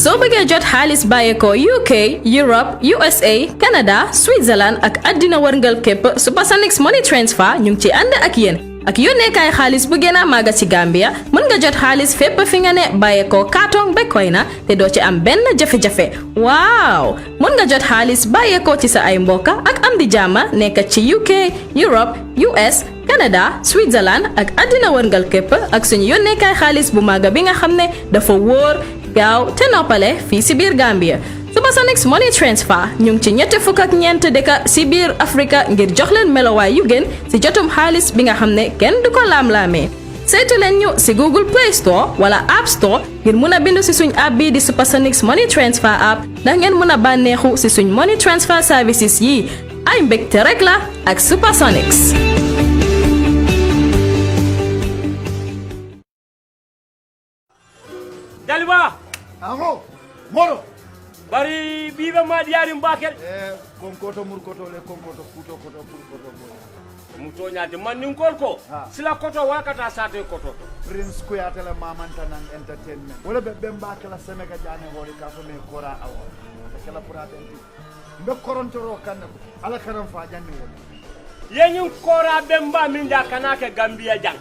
soo bëggee jot xaalis bàyyeekoo UK Europe USA Canada Switzerland ak àddina wërngal képp Supersonix Money Transfer ñu ngi ci ànd ak yéen ak yónneekaay xaalis bu gën a màgg ci Gambia mën nga jot xaalis fépp fi nga ne bàyyeekoo kaatong ba koy na te doo ci am benn jafe-jafe waaw mën nga jot xaalis bàyyeekoo ci sa ay mbokk ak am di jàmma nekk ci UK Europe US Canada Switzerland ak àddina wërngal képp ak suñu yónneekaay xaalis bu màgg bi nga xam ne dafa wóor gaaw te noppale fii si biir Gambia Supersonix Money Transfer ñu ngi ci ñetti fukk ak ñeent dëkk si biir Afrika ngir jox leen melowaay yu gën si jotum xaalis bi nga xam ne kenn du ko laam-laamee saytu leen ñu si Google Play Store wala App Store ngir mun a bindu si suñ app bii di Supersonix Money Transfer app ndax ngeen mun a bànneexu si suñ money transfer services yi ay mbégte rek la ak Supersonix. Daliba Aho, moro. bari biba ma diari mbakel Konkoto murkoto le konkoto futo koto purkoto boy. muto nyaade man nin kolko sila koto wakata sate koto Prince Kuyate le mamanta nan entertainment. Wala be mbake la semega jane holi ka fa me kora awo. Kala pura benti. Mbe korontoro kan ko ala karam fa janni wala. yenyum kora bemba min da kanake Gambia jang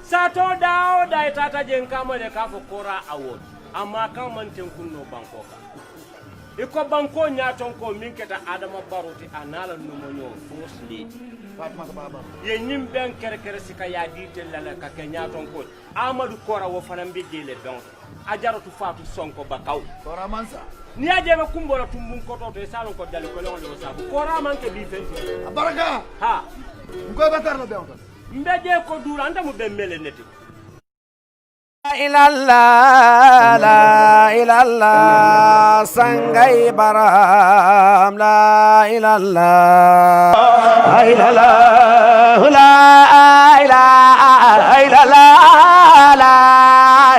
sato dao da tata jen kama de ka fo kora awon amma kan man ten kunno banko ka iko banko nyaton ko min keta adama baroti anala numo nyo first lady Fatma baba. ye nyim ben kere kere sika ya ditel la ka ke nyaton ko Amadou Kora wo fanam be jele don ajaratu fatu sonko bakaw Kora mansa. ni aje be kumbora tumbun ko to salon ko dali ko lewon do sabu Kora man ke bi fenti Baraka. ha Ngoy batar la be on. mbeje ko dura anda mo be mele neti La ilallah, la ilallah, sangay baram, la ilallah, la ilallah, la ilallah, la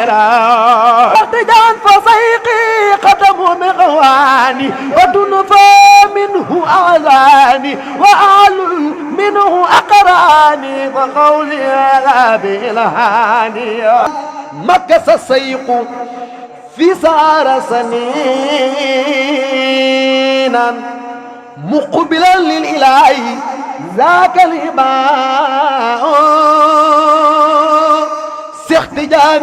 ilallah. Artijan fasaiqi qatamu miqwani, wa dunfa minhu azani, wa alul minhu aqrani, wa qawli la bilhani. مكس السيق في سار سنينا مقبلا للإله ذاك الإماء سيختجان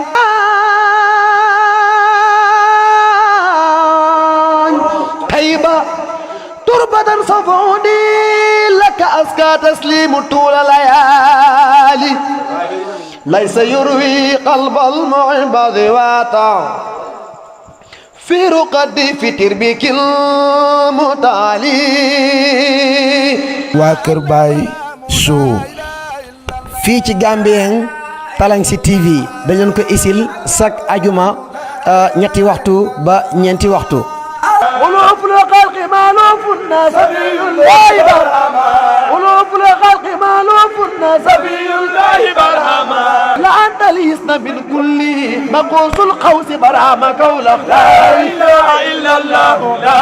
خيبة تربة صفوني لك أزكى تسليم طول الليالي ليس يروي قلب المعبد واتا في رقد في تربيك المتالي واكر باي شو في Gambien Talengsi TV dañu ko isil sak ajuma ñetti waxtu ba ñenti waxtu قلوب الخلق مالوف الناس سبي الله برهما قلوب الخلق مالوف الناس سبي الله برهما لا أنت ليسنا من كل مقوس القوس برهما قولك لا إله إلا الله لا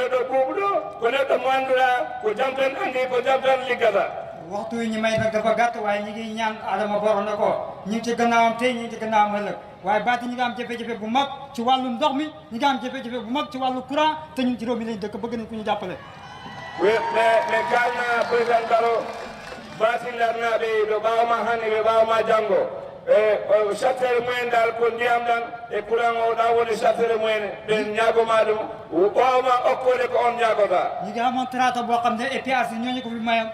do bubudo ko ne do mandura ko jamtan andi ko jamtan ligata waxtu yi ñu may nag dafa gàtt waaye ñi ngi ñaan Adama Barrow na ko ñi ngi ci gannaawam tey ñi ngi ci gannaawam ëllëg waaye baati ñi nga am jafe-jafe bu mag ci wàllu ndox mi ñi nga am jafe-jafe bu mag ci wàllu courant te ñun ci réew mi lañ dëkk bëgg nañ ku ñu jàppale mais kalna président Barrow baati larnaɓe ɗo ɓawma hannde ɓe ɓawma janngo e sattere mumen dal ko ndiyam ɗan e courant o ɗa woni sattere mumen ɓe ñagoma ɗum ɓawma okkode ko on ñagota ñi ngi amoon trato boo xam ne EPAS ñooñu ko fi mayoon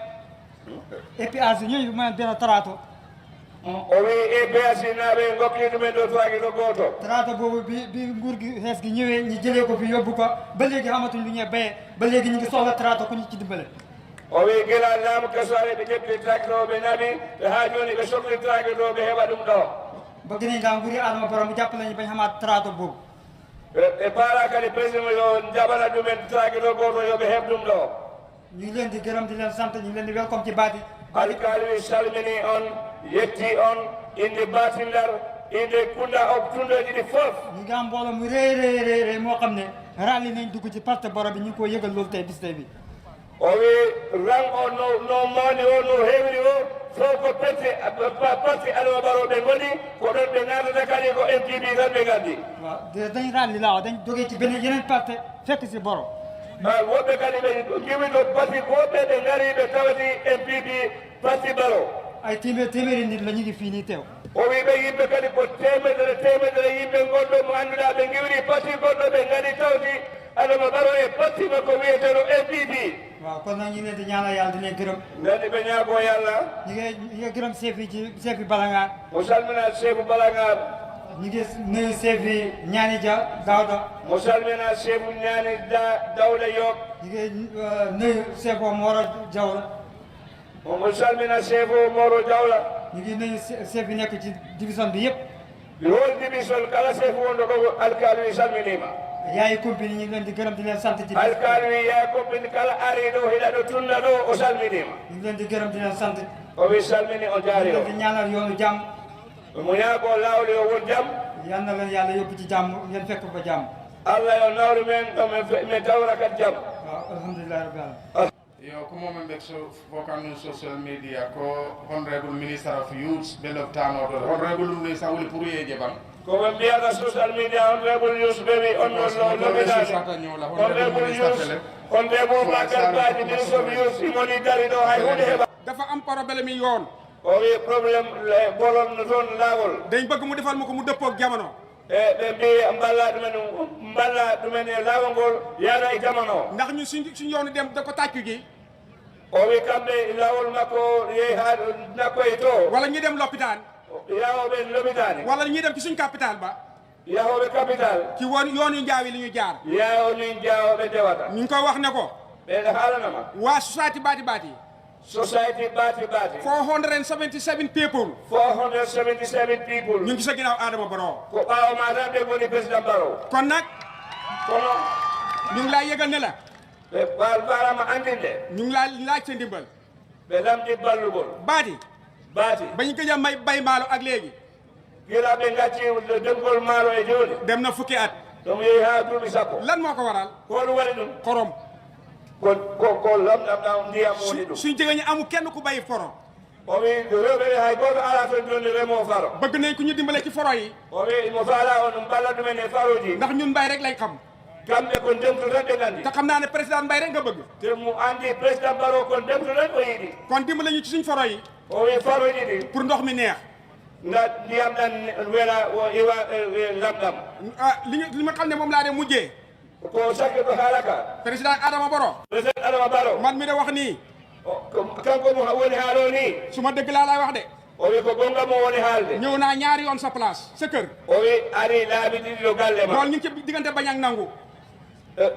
EPAS ñooñu fi mayoon benn trato o wi EPAS naɓe gokki ɗumen ɗo toaki ɗo goto trato boobu bi nguur gi xees gi ñëwee ñi jëlee ko fi yóbbu ko ba léegi xamatuñ lu ñuy béyee ba léegi ñu ngi soxla trato ku ñu ci dimbale o wi gila laamu kasoare ɓe ƴetti tracte o ɓe naɓi ha joni ɓe sohli tracte ɗo ɓe heɓa ɗum ɗo bëgg nañ daal nguuri Adama Barrow mu jàppale ñu bañ xamaat trato boobu e para kadi président yo jaɓana ɗumen tracte ɗo goto yoɓe heɓ ɗum ɗo ñu ngi leen di gërëm di leen sant ñu ngi leen di welcome ci baati alkali salmini on yetti on inde batindar inde kunda o tundoji ɗi fof ñu ngi am mbooloo mu rëy moo xam ne ralli nañ dugg ci parti Barrow bi ñu ngi ko yëgal loolu tey bis tey bi o wi rang o no mawni o no heewri o fof ko parti Adama Barrow ɓe goni ko ɗon ɓe natata kadi ko MPP tan ɓe gaddi waaw dañ ralli laaw dañ jógee ci beneen yeneen parti fekk si Barrow woɓɓe kadi ɓe jiwi ɗo parti woɓɓe ɓe ngari ɓe tawati MPP parti Barrow ay téeméeri nit la ñu ngi fii nii teew o wi ɓe yimɓe kadi ko temedere yimɓe gonɗo mo annduɗa ɓe giwri parti goɗɗo ɓe ngari tawti Adama Barrow e parti makko wiyeteɗo MPP waaw kon nag ñu ngi leen di ñaanal yàlla di leen gërëm ngandi ɓe ñaago yallah ñu ngi gërëm chef yi ci chef yi Balangar mo salmina chefu Balangar ñu ngi nuyu chef yi Ñaani Dia Daouda mo salmina chefu ñaani Dawda Yok ñu ngi nuyu chef o Moro Diawla mo salmina chefu Moro Diawla ñu ngi nuyu chef yi nekk ci division bi yëpp won division kala chefu wonɗo ko alkali salminima yaayi compagnie ñu ngi leen di gërëm di leen sant ci alkali yaay compagnie kala ari ɗo hiɗa ɗo tunna ɗo o salminima ñu ngi leen di gërëm di leen sant o wi salmini o jaari ñu o leen di ñaanal yoonu jàmm mo ñaago lawli o won jaam yal na leen yàlla yóbbu ci jàmm ngeen fekk ba jàmm allah yo nawri men ɗo min tawra kat jaam waaw alhamdulillahi rabbil alamin yo ko momen ɓe fokan non social media ko honorable minister of youth ɓe loftanoɗo honorable ɗum ni sa woni pour yeje ban koɓe mbiyata social media honorable youth ɓewi on no lomitade honorable youth honorable Bakar Badji ministre of youth imoni dari ɗo hay hunde heɓa dafa am problème yi yoon o wi probléme bolon no toon laawol dañ bëgg mu defal ma ko mu dëppook jamono e ɓe mbi mballa ɗumen e laawol ngol yaada e jamono ndax ñu suñ yoonu dem da ko tàccu ji o wi kamɓe laawol makko yehi ha nakkoye to wala ñu dem l'hôpital yahoɓe lobitani wala ñu dem ci suñ capital ba yahoɓe capital ci woon yoon yu njaawi li ñu jaar yaho nin jawoɓe dewata ñu ngi koy wax ne ko ɓe haalanama waa society baati society baati 477 people 477 people ñu ngi sa ginnaaw Adama Barrow ko ɓawma tan ɓe goni président Barrow kon nag kono ñu ngi laa yëgal ne la ɓe barama andinde ñu ngi laa laaj sa ndimbal ɓe lamdi ballugol baati baati ba ñu gëj a bay maalo ak léegi gila ɓe gacci demgol maaro e joni dem na fukki at ɗum yeehi ha duuɓi sappo lan moo ko waral ko ɗum waɗi ɗum xorom ko lamɗam ndiyam woni ɗum suñ jigéen ñi amul kenn ku bayi foro o wi rewɓe hay goto ala toon joni remo faro bëgg nañ ku ñu dimbale ci foro yi o wi mo faala on balla ɗumen e faroji ndax ñun mbay rek lañ xam kamɓe kon ndemto tan ɓe gandi te xam naa ne président mbay rek nga bëgg te mo andi président Barrow kon ndemto tan o yiiɗi kon dimbale ñu ci suñ foro yi o wi faroji ɗi pour ndox mi neex nda ndiyam ɗan wela o iwa lamɗam ah li ma xam ne moom laa de mujjee ko sakke ɗo haalaka président Adama Barrow président Adama Barrow man mi de wax nii kanko mo woni haalo ni su ma dëgg laa lay wax de o wi ko gonga mo woni haalde ñëw naa ñaari yoon sa place sa kër o wi ari laabi ɗiɗi ɗo galle ma loolu ñu ngi ci diggante bañ ak nangu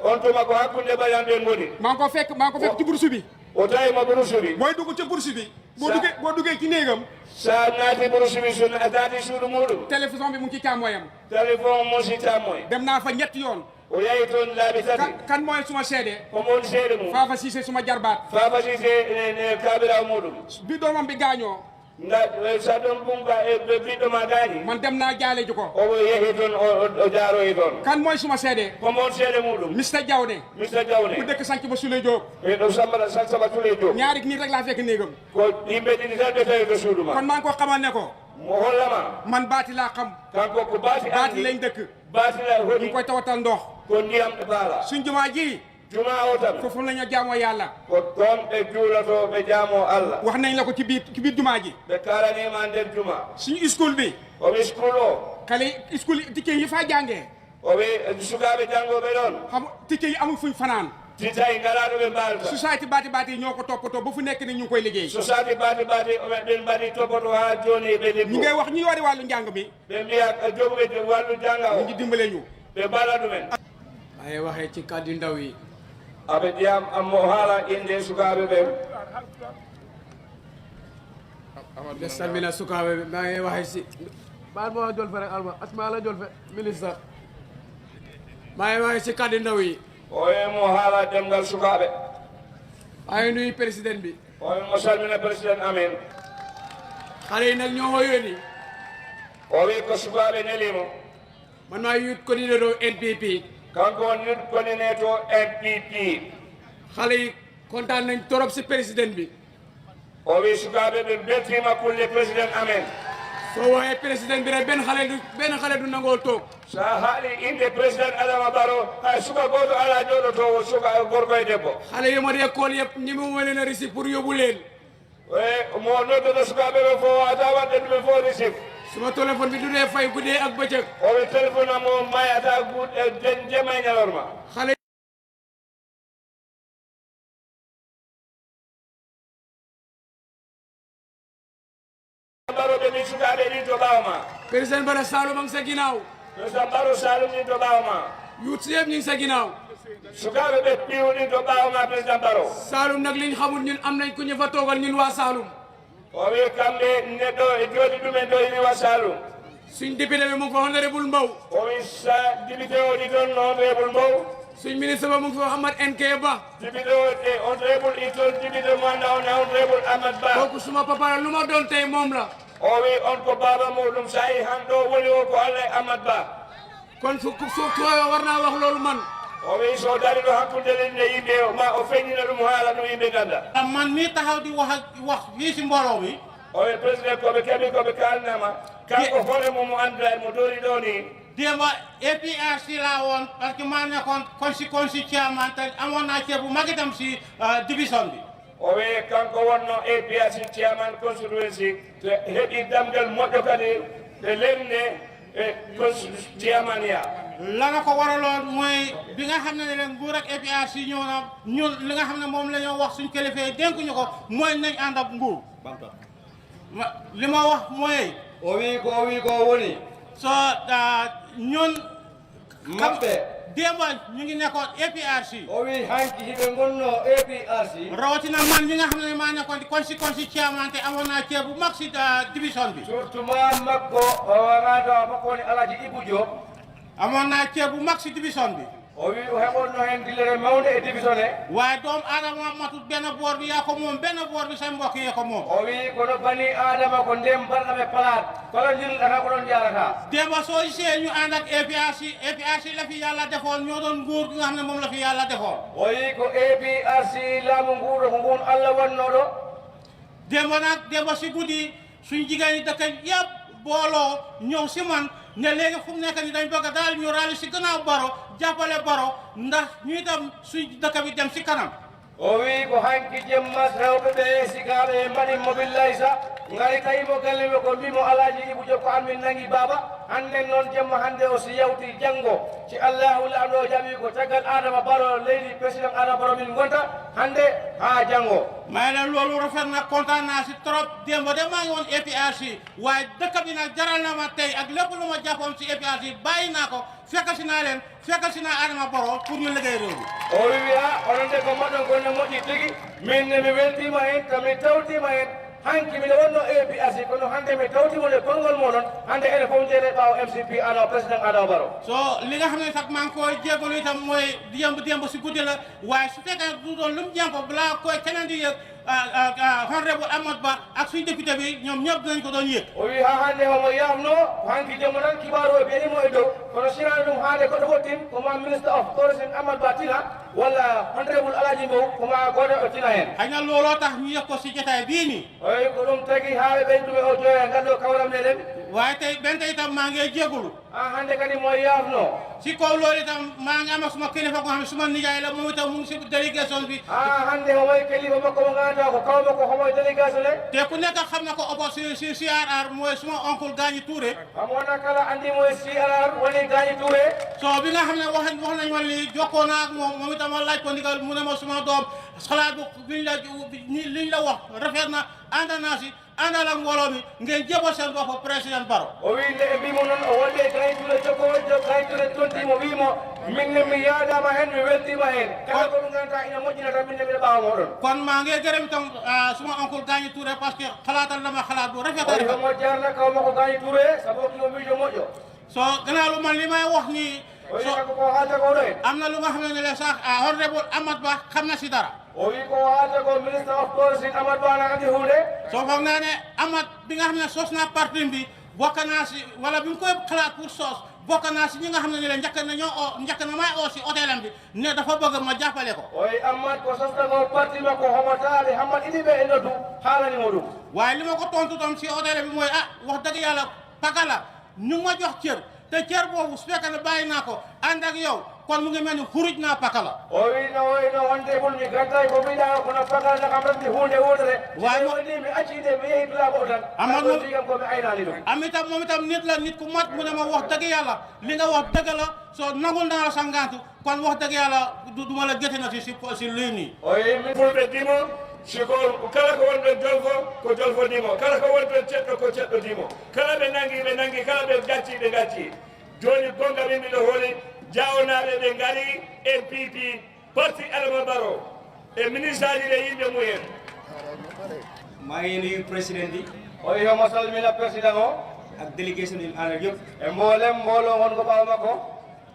on tuma ko hakkunde ɓayan ɓen ngoni maa ngi ko fekk ci bourse bi o tawi mo bourse bi booy dugg ca bourse bi boo duggee ci néegam sa naati bourse bi so naati suudu muɗum télévision bi mu ngi ci càmmooyam téléphone mo si tammoy dem naa fa ñetti yoon o yahi toon laabi tati kan mooy suma seede omo woni seede mum Fafa Cissé suma jarbaat Fafa Cissé kaaɓirawo muɗum bi doomam bi gaañoo nga sa don bunga e biɗɗo ma gaañi man dem naa jaale ji ko o yehi toon o jaaroyi toon kan mooy suma seede ko moon seede muɗum Mr Jawde Mr Jawne mu dëkk sanc ba Sule Diop e ɗo samba tule Diop ñaari nit rek laa fekk néegam ko yimɓe ɗiɗi tan ɓe tawi to suudu ma kon maa ngi ko xamal ne ko mo hollama man baati laa xam kanko ko baati baati lañ dëkk baati la ñu hoɗi ngi koy tawatal ndox ko ndiyam ɗo baala suñ jumaa ji juma o tan foofu la ñu jaamoo yàlla ko toon ɓe juulato ɓe jaamo Allah wax nañ la ko ci biir jumaa ji ɓe kalanima nder juma suñu school bi oɓe school o xale school tikke yi faa jàngee oɓe sukaɓe janggoɓe ɗon xam tikke yi amul fuñ fanaan si tawi ngalaɗo ɓe mbalta société baati yi ñoo ko toppatoo ba fu nekk ni ñu ngi koy liggéey société baati ɓen mbaɗi topoto ha joni ɓe ñu liggo ngay wax ñu yore wàllu njàng mi ɓe mbiya joguɓe wallu janga ñu o ngi dimbale ñu ɓe mballa ɗumen ay waxee ci kàddu ndaw yi aɓe ƴiyam ammo haala inde sukaɓe ɓen ɓe salmina sukaaɓe ɓe maa ngi waxee si baal moo jol fe rek alma asma la jol fe ministre maa ngi waxee si kàddu ndaw yi o wimo haala demgal sukaɓe maa ngi nuyu président bi o wimo salmina président amen xale yi nag ñoo ma yónni o wi ko sukaɓe nelimo man maa youth coordinator NPP kanko on youth coordinator NPP xale yi kontaan nañ torop si président bi o wi sukaɓe ɓe beltima kulle président amen soo waxee président bi rek benn xale du nangoo toog sa haali inde président Adama Barrow hay suka goto ala jooɗotowo suka gorko e debbo xale yi ma di école yëpp ñi mu leen a risi pour yóbbu leen e mo noddoto sukaɓe ɓe fo wata wadde ɗumen fo risif suma téléphone bi du dee fay guddee ak bëccëg o wi téléphone amo mayata guɗe jema e ñalorma xale Barrow ɓe min sukaɓe ɗin to ɓawma président Bara Salum a ngi sa ginnaaw président Barrow Salum ɗin to ɓawma youth si yëpp ñu ngi sa ginnaaw sukaɓe ɓe piiw ɗin to ɓawma président Barrow Salum nag liñ xamul ñun am nañ ku ñu fa toogal ñun waa Salum o wi kamɓe neɗɗo e jooɗi ɗumen ɗo ini wa Salum suñ député bi mu ngi fa honorable Mbow o wi sa député o ɗi toon honorable Mbow suñ ministre ba mu ngi fa Ahmad NK Ba député o e honorable i toon député mo anda on honorable Ahmad Ba kooku suma papa la lu ma doon tey moom la o wi on ko baba muɗum sa yi han ɗo woni o ko Allah e Ahmad Ba kon su war naa wax loolu man o wi so dari ɗo hakkude len e yimɓe o ma o feññina ɗum haala ɗum yimɓe ganda man mi taxaw di wax fii si mbooloo mi o wi président koɓe keeɓi koɓe kalnama kanko hoore mum mo anduɗa e mo doori ɗo ni démba APRC laa woon parce que maa nekkoon consi chairman te amoon naa ceeb bu mag itam si division bi o wi kanko wonno APRC chairman constituency te heeɓi damgal moƴƴo kadi e lenne e chairman ya la ko waraloon mooy bi nga xam ne leen nguur ak APRC ñëw na ñun li nga xam ne moom la ñoo wax suñ kilifa yi dénkuñu ko mooy nañ ànd ak nguur li ma wax mooy o wi ko woni so ñun maɓɓe démba ñu ngi nekkoon APRC o wi hanki hiɓe gonno APRC rawatina man mi nga xam ne maa nekkoon di consi chairman te amoon naa ceeb bu mag si division bi surtout ma makko wonata makko woni Alaji Ibou Diop amoon naa ceeb bu mag si division bi o wi o heɓonno hen dillere mawde e division he waaye doomu aadama matut benn boor bi yaa ko moom benn boor bi say mbokk yee ko moom o wi kono bani adama ko ndem mbarɗaɓe palat kala jilɗata ko ɗon jarata démba soo gisee ñu ànd ak APRC la fi yàlla defoon ñoo doon nguur gi nga xam ne moom la fi yàlla defoon o wi ko APRC laamu nguuɗo ko ngun Allah wannoɗo démba si guddi suñ jigéen ñi dëkk yëpp booloo ñëw si man ne léegi fu mu nekk ni dañ bëgg daal ñu rali si gannaaw Baro jàppale Baro ndax ñu itam suñ dëkk bi dem si kanam o wi ko hanki jemmas rewɓe ɓe sikaɓe mbaɗi mobillaysa ngari tawimo galle ɓe ko mbimo Alaji Ibou Diop ko anmin nangi baba hande noon jemma hande o si yawti janggo si Allahu laano jaɓi ko caggal Adama Barrow leydi président Adama Barrow min gonta hande ha janggo may leen loolu rafet na kontaan naa si trop démb de maa ngi woon APRC waaye dëkk bi nag jaral na ma tey ak lépp lu ma jàppoon si APRC bàyyi naa ko fekkal si naa Adama Barrow pour ñu liggéey réew mi o wi onon de ko mbaɗon gonne moƴƴi tigi min ne mi weltima hen tami tawtima hen hanki miɗe wonno APRC kono hande mi tawtimo nde konngol moɗon hande ene fof jeere ɓaawo MCP ano président Adama Barrow so li nga xam ne sax maa ngi koy jégalu itam mooy démb si guddi la waaye su fekkee du doon lu mu jàmp balaa koy keneen di yëg honorable Amadou Ba ak suñu député bi ñoom ñëpp dinañ ko doon yëg o wi ha hannde homo yamno ko hanki jommo tan kibaru o ɓenimo e dow kono sinano ɗum haade ko ɗo fottin koma ministre of tourisme Amadou Ba tina walla honorable Alaji Mbow koma goɗo o tina hen xëy na looloo tax ñu yëg ko si jotaay bii nii oyi ko ɗum tagi ha ɓe ɓeyduɓe o joya nganndo kawram meɗen waaye tey benn tey itam maa ngi jégalu hannde kadi mo yafno si kaw loolu itam maa ngi am ak suma kilifa ko xam ne suma nijaay la moom itam mu ngi si délégation bi hannde homoy kilifa makko mo ganduɗa ko kaw makko homoy délégation le te ku nekk xam na ko obo si CRR mooy suma oncle Gagny Touré amona kala andi moy CRR woni Gagny Touré so bi nga xam ne wax nañ ma li jokkoo naa ak moom itam ma laaj ko ndigal mu ne ma suma doom xalaat bu liñ la wax rafet na ànd naa si àndal ak mbooloo mi ngeen jébal seen bopp président Barrow o wi nde e mbimo noon o wonde Gagny Touré jokkowo Gagny Touré tontimo wimo minne mi yaadama hen mi weltima hen kala ko ɗum ganduɗa ina moƴƴina tan minne mbiɗa ɓaawa moɗon kon maa ngi gërëm itam suma oncle Gagny Touré parce que xalaatal na ma xalaat bu rafet a rafet mo jarna kaw makko Gagny Touré sabu kimo miijo moƴƴo so gannaaw lu man li may wax nii so ko haalta ko ɗo en am na lu nga xam ne le sax honorable Amadou Ba xam na si dara o wi ko haalta ko ministre of tourisme Amadou Ba na andi hunde so foog naa ne Amadou bi nga xam ne sos naa parti bi bokk naa si wala bi mu koy xalaat pour sos bokk naa si ñi nga xam ne le njëkk na may oo si hôtelam bi ne dafa bëgg ma jàppale ko oyi Amadou ko sosnago parti makko homo taali Hamad Idiɓe e noddu haalanimo ɗum waaye li ma ko tontu tam si hôtel bi mooy wax dëgg yàlla pakala ñu ma jox cër te cër boobu su fekkee ne bàyyi naa ko ànd ak yow kon mu ngi mel ni xuruj naa pakala o wi no woyno wonde bol mi gantay ko mbiɗa kono pakala nakam rafdi hunde wodere ni mi accide mi yehi dulaba o tan Amadou digam ko mi aynani ɗum am itam moom itam nit la nit ku mat mu ne ma wax dëgg yàlla li nga wax dëgg la soo nangul naa la sa ngantu kon wax dëgg yàlla duma la gëte na si lii nii o yi mi fulɓe dimo sikol kala ko wonɓe jolfo ko jolfo dimo kala ko wonɓe ceɗɗo ko ceɗɗo dimo kala ɓe nangi kala ɓe gacci joni gonga min mbiɗo hooli jawnaɓe ɓe ngari NPP parti Adama Barrow e ministre aji ɗe yimɓe mumen maa ngi nuyu président bi o wi homo salmina président o ak délégation yi àndal yëpp e mboolem mbooloo won ko ɓaawa makko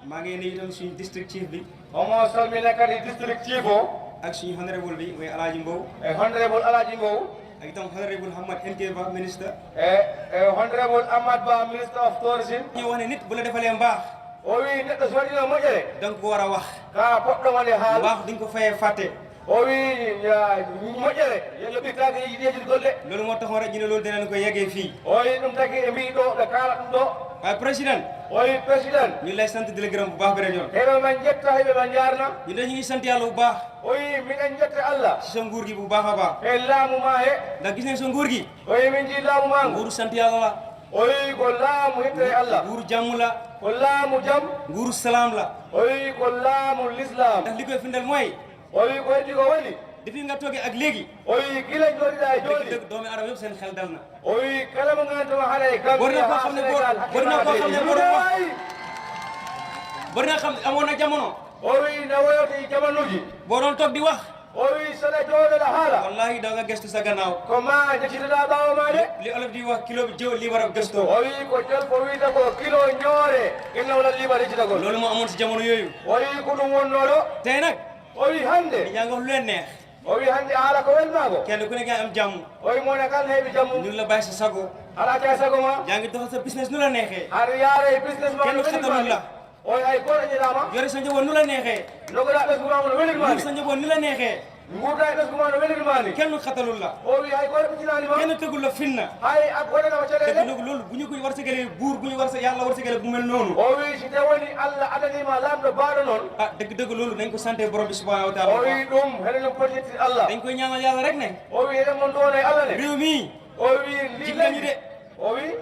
maa ngi nuyu itam suñu district chief bi homo salmina kadi district chief o ak suñu honorable bi mooy Alaji Mbow e honorable Alaji Mbow ak itam honorable Hamad MK Ba ministre e honorable Amadou Ba ministre of tourism ñu wax ne nit bu la defalee mbaax o wi neɗɗo so waɗino moƴƴere donc ko war a wax ka poɗɗo wonde haal mbaax duñ ko fayee fàtte o wi moƴƴere yoɓirtake yiɗeji golle loolu moo taxoon rek ñu ne loolu dinañ ko yeggee fii o wi ɗum tagi e mbi ɗo ɓe kaala ɗum ɗo waaye président o wi président ñu lay sant di la gërëm bu baax bi rajo heɓe man jetta heɓe man jarna ñu dañu ngi sant yàlla bu baax o wi miɗen jetta Allah si sa nguur gi bu baax a baax e laamu ma he ndax gis nañ sa nguur gi o wi min ji laamu ma nguuru sant yàlla la o wi ko laamu hitte Allah nguuru jàmm la ko laamu jam nguuru salaam la o wi ko laamu l'islam ndax li koy firndeel mooy o wi ko heddi ko woni depuis nga toogee ak léegi o wi gila jooɗiɗa e jooɗi dëgg doomi adama yëpp seen xel dal na o wi kala mo nganduma haɗa e bari na koo xam ne bari na xam amoon na jamono o wi no woyoto e jamanuji boo doon toog di wax o wi saɗa jooɗoɗa haala wallahi da nga gestu sa gannaaw ko ma jettitoɗa ɓaawo ma de li olof di wax kilo bi jëw li war a gëstoo o wi ko jolfo wiita ko kilo ñoore innawla liiba recita ko loolu moo amoon si jamono yooyu o wi ko ɗum wonnoɗo tey nag o wi hannde yaa ngi wax lu leen neex o wi hannde haala ko welmako kenn ku ne nga am jàmm o wi mone kala heeɓi jammu ñu la bàyyi sa sago ala ca sago ma yaa ngi doxal sa business nu la neexee aɗa yaara e business ma kenn xatalul la o wi hay goto ñiɗama yore sa njaboot nu la neexee nogoɗa ɓesguma no welirmani sa njaboot ni la neexee nguurda e ɓesguma no welirmani kenn xatalul la o wi hay goto ɓicinanima kenn tegul la finna hay ak goɗenama caɗele dëgg loolu bu ñu ko war sigale buur bu ñu war sa yàlla war sigale bu mel noonu o wi si tawoni Allah adanima lamɗo baaɗo noon dëgg loolu dañ ko santé borom bi subhanahu wa taala o wi ɗum heɗen potitti Allah dañ koy ñaanal yàlla rek ne o wi eɗen mon ɗon e Allah ne réew mi o wi jig nañu de o wi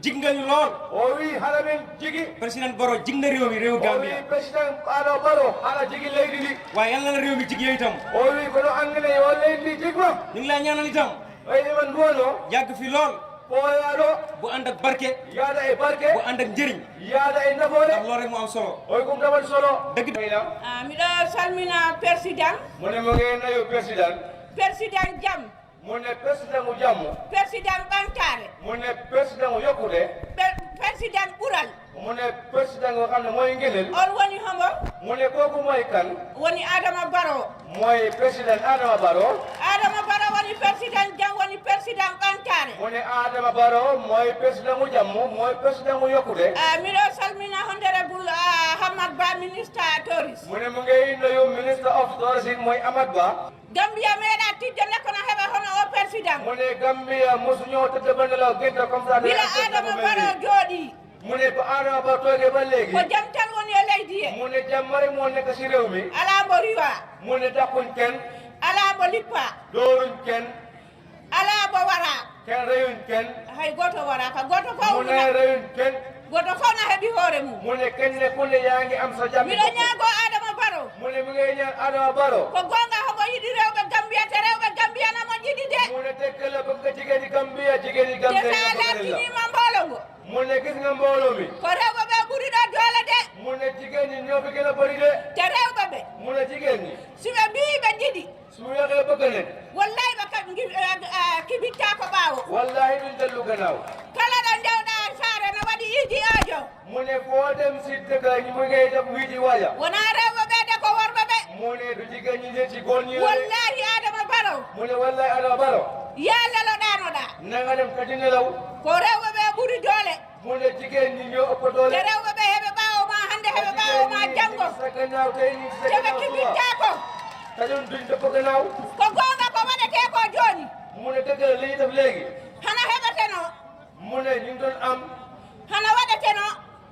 jig nga ñu lool o wi haɗa men jigi président Barrow jig na réew mi réew Gambia o wi président aɗo Barrow haɗa jigi leydi ndi waaye yàlla na réew mi jig yooyu itam o wi kono angane yo leydi ndi jigma ñu ngi lay ñaanal itam oyi eman duwono yàgg fi lool ɓooyaɗo bu ànd ak barke yaada e barke bu ànd ak njëriñ yaada e nafoore ndax loolu rek moo am solo oy kum tawat solo dëgg miɗo salmina président mone mo ngenayo président jam mone président o jammo président ɓantare mone président o yokkude président ɓural mone président o kamne moye gueɗel on woni homo mone koko moye kan woni Adama Barrow moye président Adama Barrow woni président jam woni président ɓantare mu ne Adama Barrow mooy président mu jàmm mooy président mu yokkute miɗo salmina honorable Hamad Ba ministre tourisme mu ne mu ngi nuyu ministre of tourism mooy Amat Ba Gambia meeɗa tidde nekkono heɓa hono o président mu ne Gambia mosuñoo tëdd ba nelaw génte comme ça bila Adama Barrow jooɗi mu ne ba Adama Barrow toogee ba léegi ko jam tan woni e leydi he mu ne jàmm rek moo nekk si réew mi ala mbo riwa mu ne dàquñ kenn ala mbo lippa dooruñ kenn ala mbo wara kenn reyuñ kenn hay goto wara ka goto mu ne reyuñ kenn goto fof na heɓi hoore mum mu ne kenn ne ku ne yaa ngi am sa jàmm miɗo ñaago Adama Barrow mu ne mi ngay ñaan Adama Barrow ko gonga homo yiɗi rewɓe Gambia te rewɓe Gambia namo jiɗi de mu ne tekkale bëgg nga jigéeni Gambia jigéeni Gambia te sa lartinima mboolo ngo mu ne gis nga mbooloo mi ko rewɓe ɓe ɓuri ɗo doole de mu ne jigéen ñi ñoo fi gën a bëri de te rewɓe ɓe mu ne jigéen ñi si ɓe mbii ɓe jiɗi su waxee bëgg nañ wallahi ɓe kibitta ko ɓaawo wallahi duñ dellu gannaaw kala ɗo ndewɗa saare no waɗi iiji ojo mu ne foo dem si dëkk ñi mu ngay def wiiji waaja wona rewɓe ɓe de ko worɓe ɓe mu ne du jigéen ñi ne ci góor ñi wallahi Adama Barrow mu ne wallahi Adama Barrow yaa leloɗanoɗa na nga dem kadi nelaw ko rewɓe ɓe ɓuri doole mu ne jigéen ñi ñoo ëpp doole te rewɓe ɓe heɓe ɓaawo ma hannde heɓe ɓaawo ma janngo sa gannaaw tey ñi sa te ɓe kibitta ko kañum duñ dëpp gannaaw ko gonga ko waɗete ko jooni mu ne dëgg la li ñu def léegi hana heɓeteno mu ne ñu ngi doon am hana waɗeteno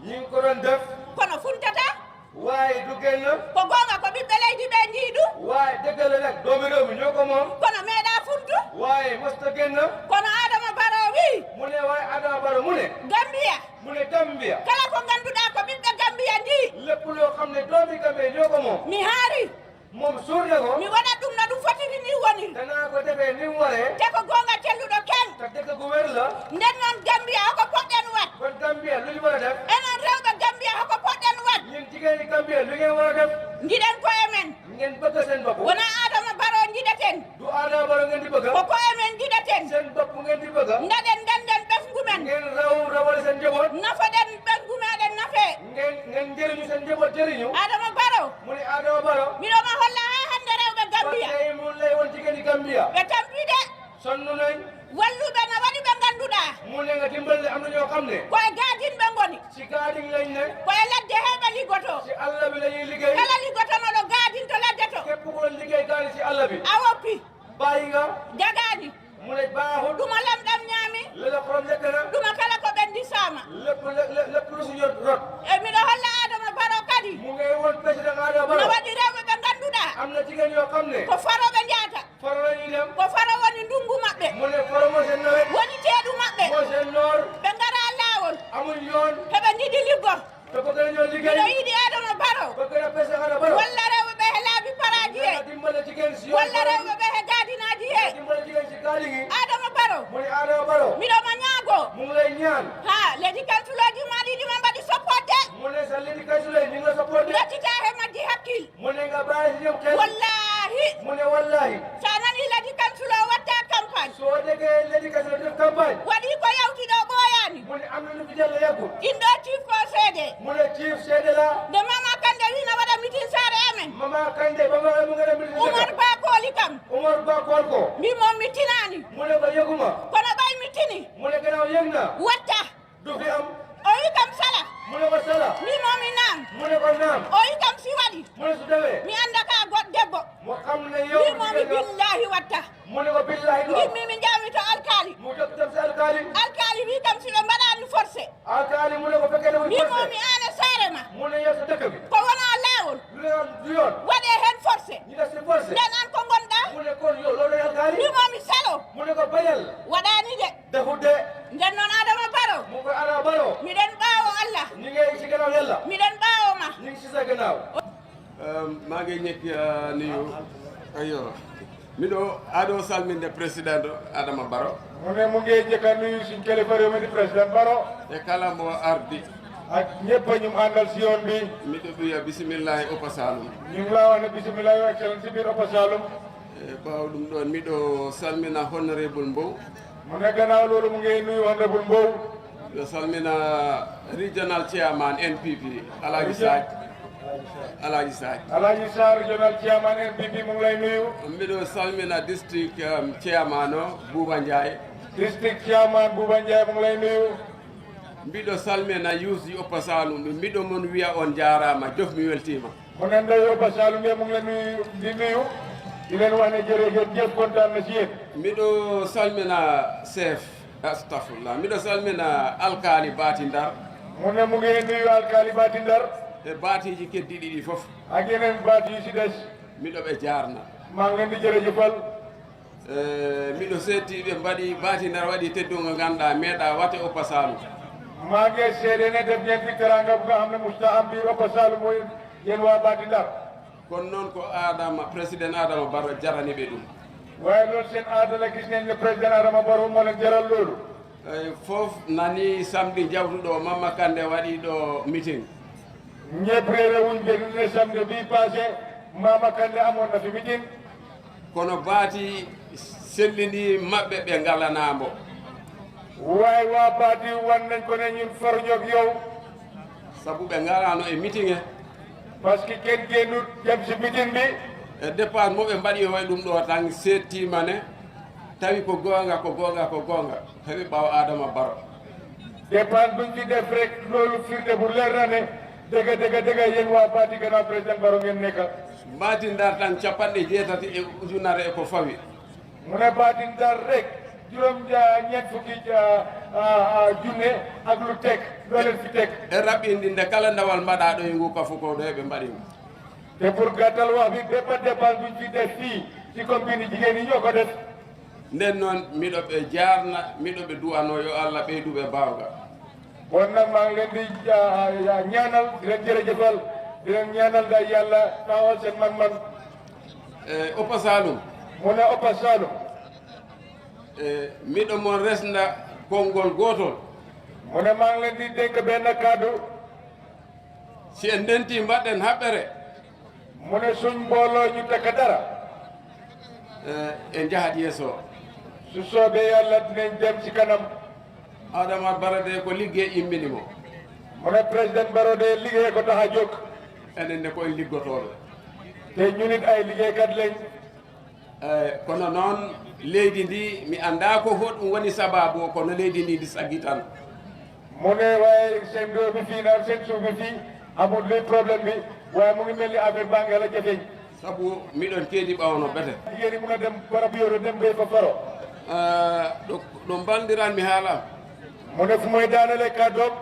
ñu ngi ko doon def kono funtata waaye du génn ko gonga ko ɓiɓɓe leydi ɓe njiiɗu waaye dëgg la nag doomi réew mi ñoo ko moom kono meeɗa funtu waaye mosta génn kono Adama Barrow wi mu ne waaye Adama Barrow mu ne Gambia mu ne Gambia kala ko ngannduɗa ko ɓiɓɓe Gambia ndi lépp loo xam ne doomi Gambia ñoo ko moom mi haari moom suur na ko mi waɗat ɗum no ɗum fotiri ni woni danaa ko defee ni mu waree te ko gonga telluɗo ken te dëgg gu wér la nden noon Gambia hoko poɗɗen wat kon Gambia lu ñu war a def enen rewɓe Gambia hoko poɗɗen wat ñun jigéeni Gambia lu ngeen war a def jiɗen koye men ngeen bëgg seen bopp wona Adama Barrow jiɗeten du Adama Barrow ngeen di bëgg ko koye men jiɗeten seen bopp ngeen di bëgg ndaɗen ndenden ɓesgu men ngeen rawale seen njaboot nafoɗen ɓesgu meɗen nafe ngeen jëriñu seen njaboot jëriñu Adama Barrow mu ne Adama Barrow miɗoma holla ha hande rewɓe Gambia tey mu lay woon jigéeni Gambia ɓe tampi de sonn nañ walluɓe no waɗi ɓe ngannduɗa mu ne nga dimbali am na ñoo xam ne koye gadinɓe ngoni si gaadin lañ ne koye ladde heɓe liggoto si Allah bi la ñuy liggéey kala liggotonoɗo gadin to ladde to képp ko liggéey gaadi si Allah bi a woppi bàyyi nga jagani mu ne baaxul ɗuma lamɗam ñaami lala xorom lekk na ɗuma kala ko ɓendi sama lépp lu si yor rot e miɗo holla Adama Barrow kadi mu ngay woon président Adama no Barrow waɗi rewɓe ɓe ngannduɗa am na jigéen yoo xam ne ko faroɓe njahata faro la ñuy dem ko faro woni ndungu maɓɓe mu ne faro moo seen nawet woni teeɗu maɓɓe moo seen noor ɓe ngara lawol amul yoon heɓe jiɗi liggo te bëgg nañoo liggéey miɗo yiɗi Adama Barrow bëgg na président Adama Barrow walla rewɓe ɓe he laabi paraji he dimbale jigéen si yoon walla rewɓe ɓe he gadinaji he dimbale jigéen si gaali gi Adama Barrow mu ne Adama Barrow miɗoma ñaago mu ngi lay ñaan ha leydi kansuloji ma ɗiɗi ɓe mbaɗi sopporte mu ne sa lidi kaysule ñu ngi la supporté gaccita he majji hakkil mu ne nga bàyyi si ñoom xel wallahi mu ne wallahi sa nani leydi kansulo watta campagne soo déggee lidi kaysule def campagne waɗi ko yawtiɗo ɓooyani mu ne am na lu fi jàll yàggul inɗo chief ko seede mu ne chief seede la nde Mama Kande wino waɗa meeting saare amen Mama Kande ba ma mu nga dem Oumar Ba kooli kam Oumar Ba kool ko mbimoom mi tinani mu ne ko yëguma kono ɓay mi tini mu ne gannaaw yëg na watta du fi am o wi kam sala mu ne ko sala mbimomi naam mu ne ko naam o wi kam si waɗi mu ne su demee mi anda ka goɗ debbo mu xam ne yow mbimomi billahi watta mu ne ko billahi do gimmimi jami to alkali mu jóg dem si alkaali alkali wi kam siɓe mbaɗani forcé alkaali mu ne ko fekkee ne muy forcé mbimomi ane saare ma mu ne yow sa dëkk bi ko wona lawol du yoon waɗe hen forcé ñu def si forcé nden an ko gonɗa mu ne kon yow loolu alkaali mbimomi salo mu ne ko bayal waɗani de defut de nden noon Adama Barrow mu ko Adama Barrow miɗen ɓaawo Allah ñu ngi si gannaaw yàlla miɗen ɓaawo ma ñu ngi si sa gannaaw maa ngi ñekk nuyu ayo miɗo aɗo salminde président Adama Barrow mu ne mu ngi njëkk a nuyu suñ kilifa réew mi di président Barrow e kala mo ardi ak ñëpp ñu mu àndal si yoon bi miɗo ɓiya bisimillahi Upper Saloum ñu ngi laa wax ne bisimillahi wa excellence si biir Upper Saloum e ɓaaw ɗum ɗon miɗo salmina honorable Mbow mu ne gannaaw loolu mu ngi nuyu honorable Mbow miɗo salmina regional chairman NPP Alaji Sadj Alaji Sarr. Alaji Sarr jonal chairman NPP mu ngi lay nuyu. Mbiɗo salmina district chairman o Bouba Ndiaye. District chairman Bouba Ndiaye mu ngi lay nuyu. Mbiɗo salmina youth yi Upper Saloum mbiɗo mon wiya on jarama jof mi weltima. mu ne nday Upper Saloum mu ngi la nuyu di nuyu di leen wax ne jërëjëf kontaan na ci yéen. Mbiɗo salmina chef astafurlah mbiɗo salmina alkali Bati Ndar. mu ne mu ngi nuyu alkali Bati Ndar. e baatiji keddiɗi ɗi fof. ak yeneen baat yi ci des. mbiɗo ɓe jarna. maa ngi leen di jërëjëfal. mbiɗo seetti ɓe mbaɗi Bati Ndar waɗi teddugo ganduɗa meeɗa wate Upper Saloum. maa ngi seede ne def ngeen fi teranga bu nga xam ne musta am bi Upper Saloum mooy yéen waa Bati Ndar. kono noon ko président Adama Barrow jarani ɓe ɗum. waaye loolu seen aada la gis nañ ne président Adama Barrow moo leen jaral loolu. fof nani samedi jawtuɗo Mamma Kandé waɗi ɗo meeting. ñëpp réeré wuñ be ne samedi bi passé Mamma Kandé amoon na fi meeting. kono Bati sellini maɓɓe ɓe ngalanamo. waaye waa Bati wan nañ ko ne ñun faruñoog yow. sabu ɓe ngalano e meeting e. parce que kenn génnut jam si meeting bi. e départ moɓe mbaɗi hoye ɗum ɗo tan settima ne tawi ko gonga tawi ɓaw Adama Barrow. départ buñ fi def rek loolu firnde bu leer na ne dëgg yéen waa Bati gannaaw président Barrow ngeen nekka. Bati Ndar tan capanɗe jeetati e ujunare e ko fawi. mu ne Bati Ndar rek ñeent fukki junne ak lu teg loo leen fi teg. e raɓɓindi nde kala ndawal mbaɗa ɗo e ngu kafu ko ɗo eɓe mbaɗimo. te pour gàttal wax bi bépp dépense buñ fi def fii ci commune jigéen yi ñoo ko def. nden noon miɗo ɓe jarna miɗo ɓe duwano yo Allah ɓeyduɓe bawga. bon nag maa ngi leen di ñaanal di leen jërëjëfal di leen ñaanal da yàlla taawal seen man-man. Upper Saloum. mu ne Upper Saloum. miɗo mon resna konngol gotol. mu ne maa ngi leen di dénk benn kaddu. si en ndenti mbaɗɗen haɓɓere. mu ne suñ mbooloo ñu tekk dara. en jahat yeeso. su soobee yàlla dinañ dem ci kanam. Adama Barrow de ko liggéey immini mo. mu ne président Barrow de liggéey ko tax a jóg. enen ne koye liggotooɓe. te ñu nit ay liggéeykat lañ. kono noon leydi ndi mi annda ko hoɗum woni sababu o kono leydi ndi ndi saggi tan. mu ne waaye seen doo bi fii naan seen suuf bi fii amul luy problème bi waaye mu ngi mel ni affaire baa ngi la jafeñ. sabu miɗon keedi ɓawno bete. jigéen ñi mun a dem barab yoro dem bay fa faro. ɗo baldiran mi haalam. mu ne fu may daanale kàddoom.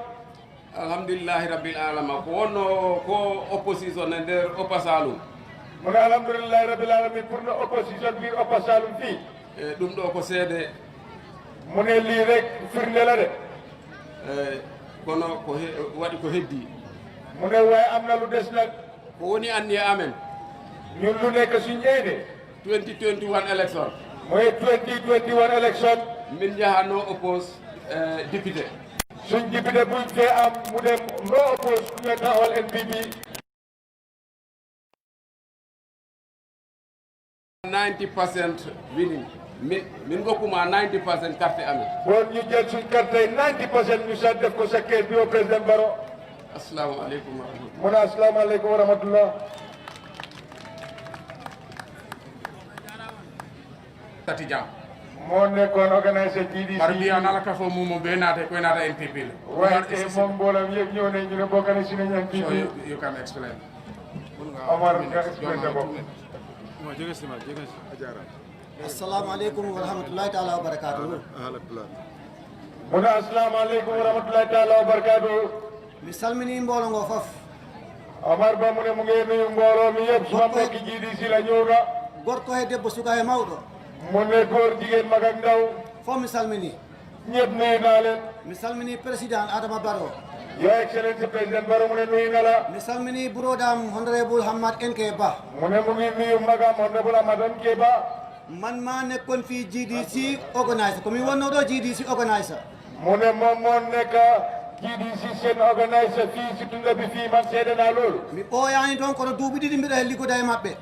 alhamdulillahi rabbil alama ko wonno ko opposition e nder Upper Saloum. mu ne alhamdulillahi rabbil alamin pour no opposition biir Upper Saloum fii. ɗum ɗo ko seede. mu ne lii rek firnde la de. kono ko waɗi ko heddi. mu ne waaye am na lu des nag. ko woni anniye amen. ñun lu nekk suñ eede. 2021 election. mooy 2021 election. min jahanno oppose député. suñ député buñ fee am mu dem no oppose ku ñu taxawal NPP. 90% winning. min gokkuma 90% carte amen. bon ñu jël suñ carte yi 90% ñu sa def ko sa kees bi au président Barrow. assalamu aleykum wa rahmatullah. mu ne assalamu aleykum wa rahmatullah. tati jam. moo nekkoon organisé GDC. par bi an ala ka fo mumo be naata koy naata NPP la. waaye moom mboolem yëpp ñëw nañ ñu ne bokk na si nañ NPP. so you can explain. Omar nga explain sa bopp. assalamu aleykum wa rahmatullahi taala wa barakatuhu. mu ne assalamu aleykum wa rahmatullahi taala wa barakatuhu. mi salmini mboolo ngo fof. Omar Ba mu ne mu ngi nuyu mbooloo mi yëpp suma mbokki GDC la ñëw na. gorko e debbo suka e mawɗo. mu ne góor jigéen mag ak ndaw. fof mi salmini. ñëpp nuyu naa leen. mi salmini président Adama Barrow. Your Excellency président Barrow mu ne nuyu na la. mi salmini burodam honorable Hammad NK Bah. mu ne mu ngi nuyu magam honorable Hammad NK Bah. man maa nekkoon fii GDC organiser ko mi wonno ɗo GDC organiser. mu ne moom moo nekk GDC seen organiser fii si tunda bi fii man seede naa loolu. mi ɓooyaani toon kono duuɓi ɗiɗi mbiɗa liggoda e maɓɓe.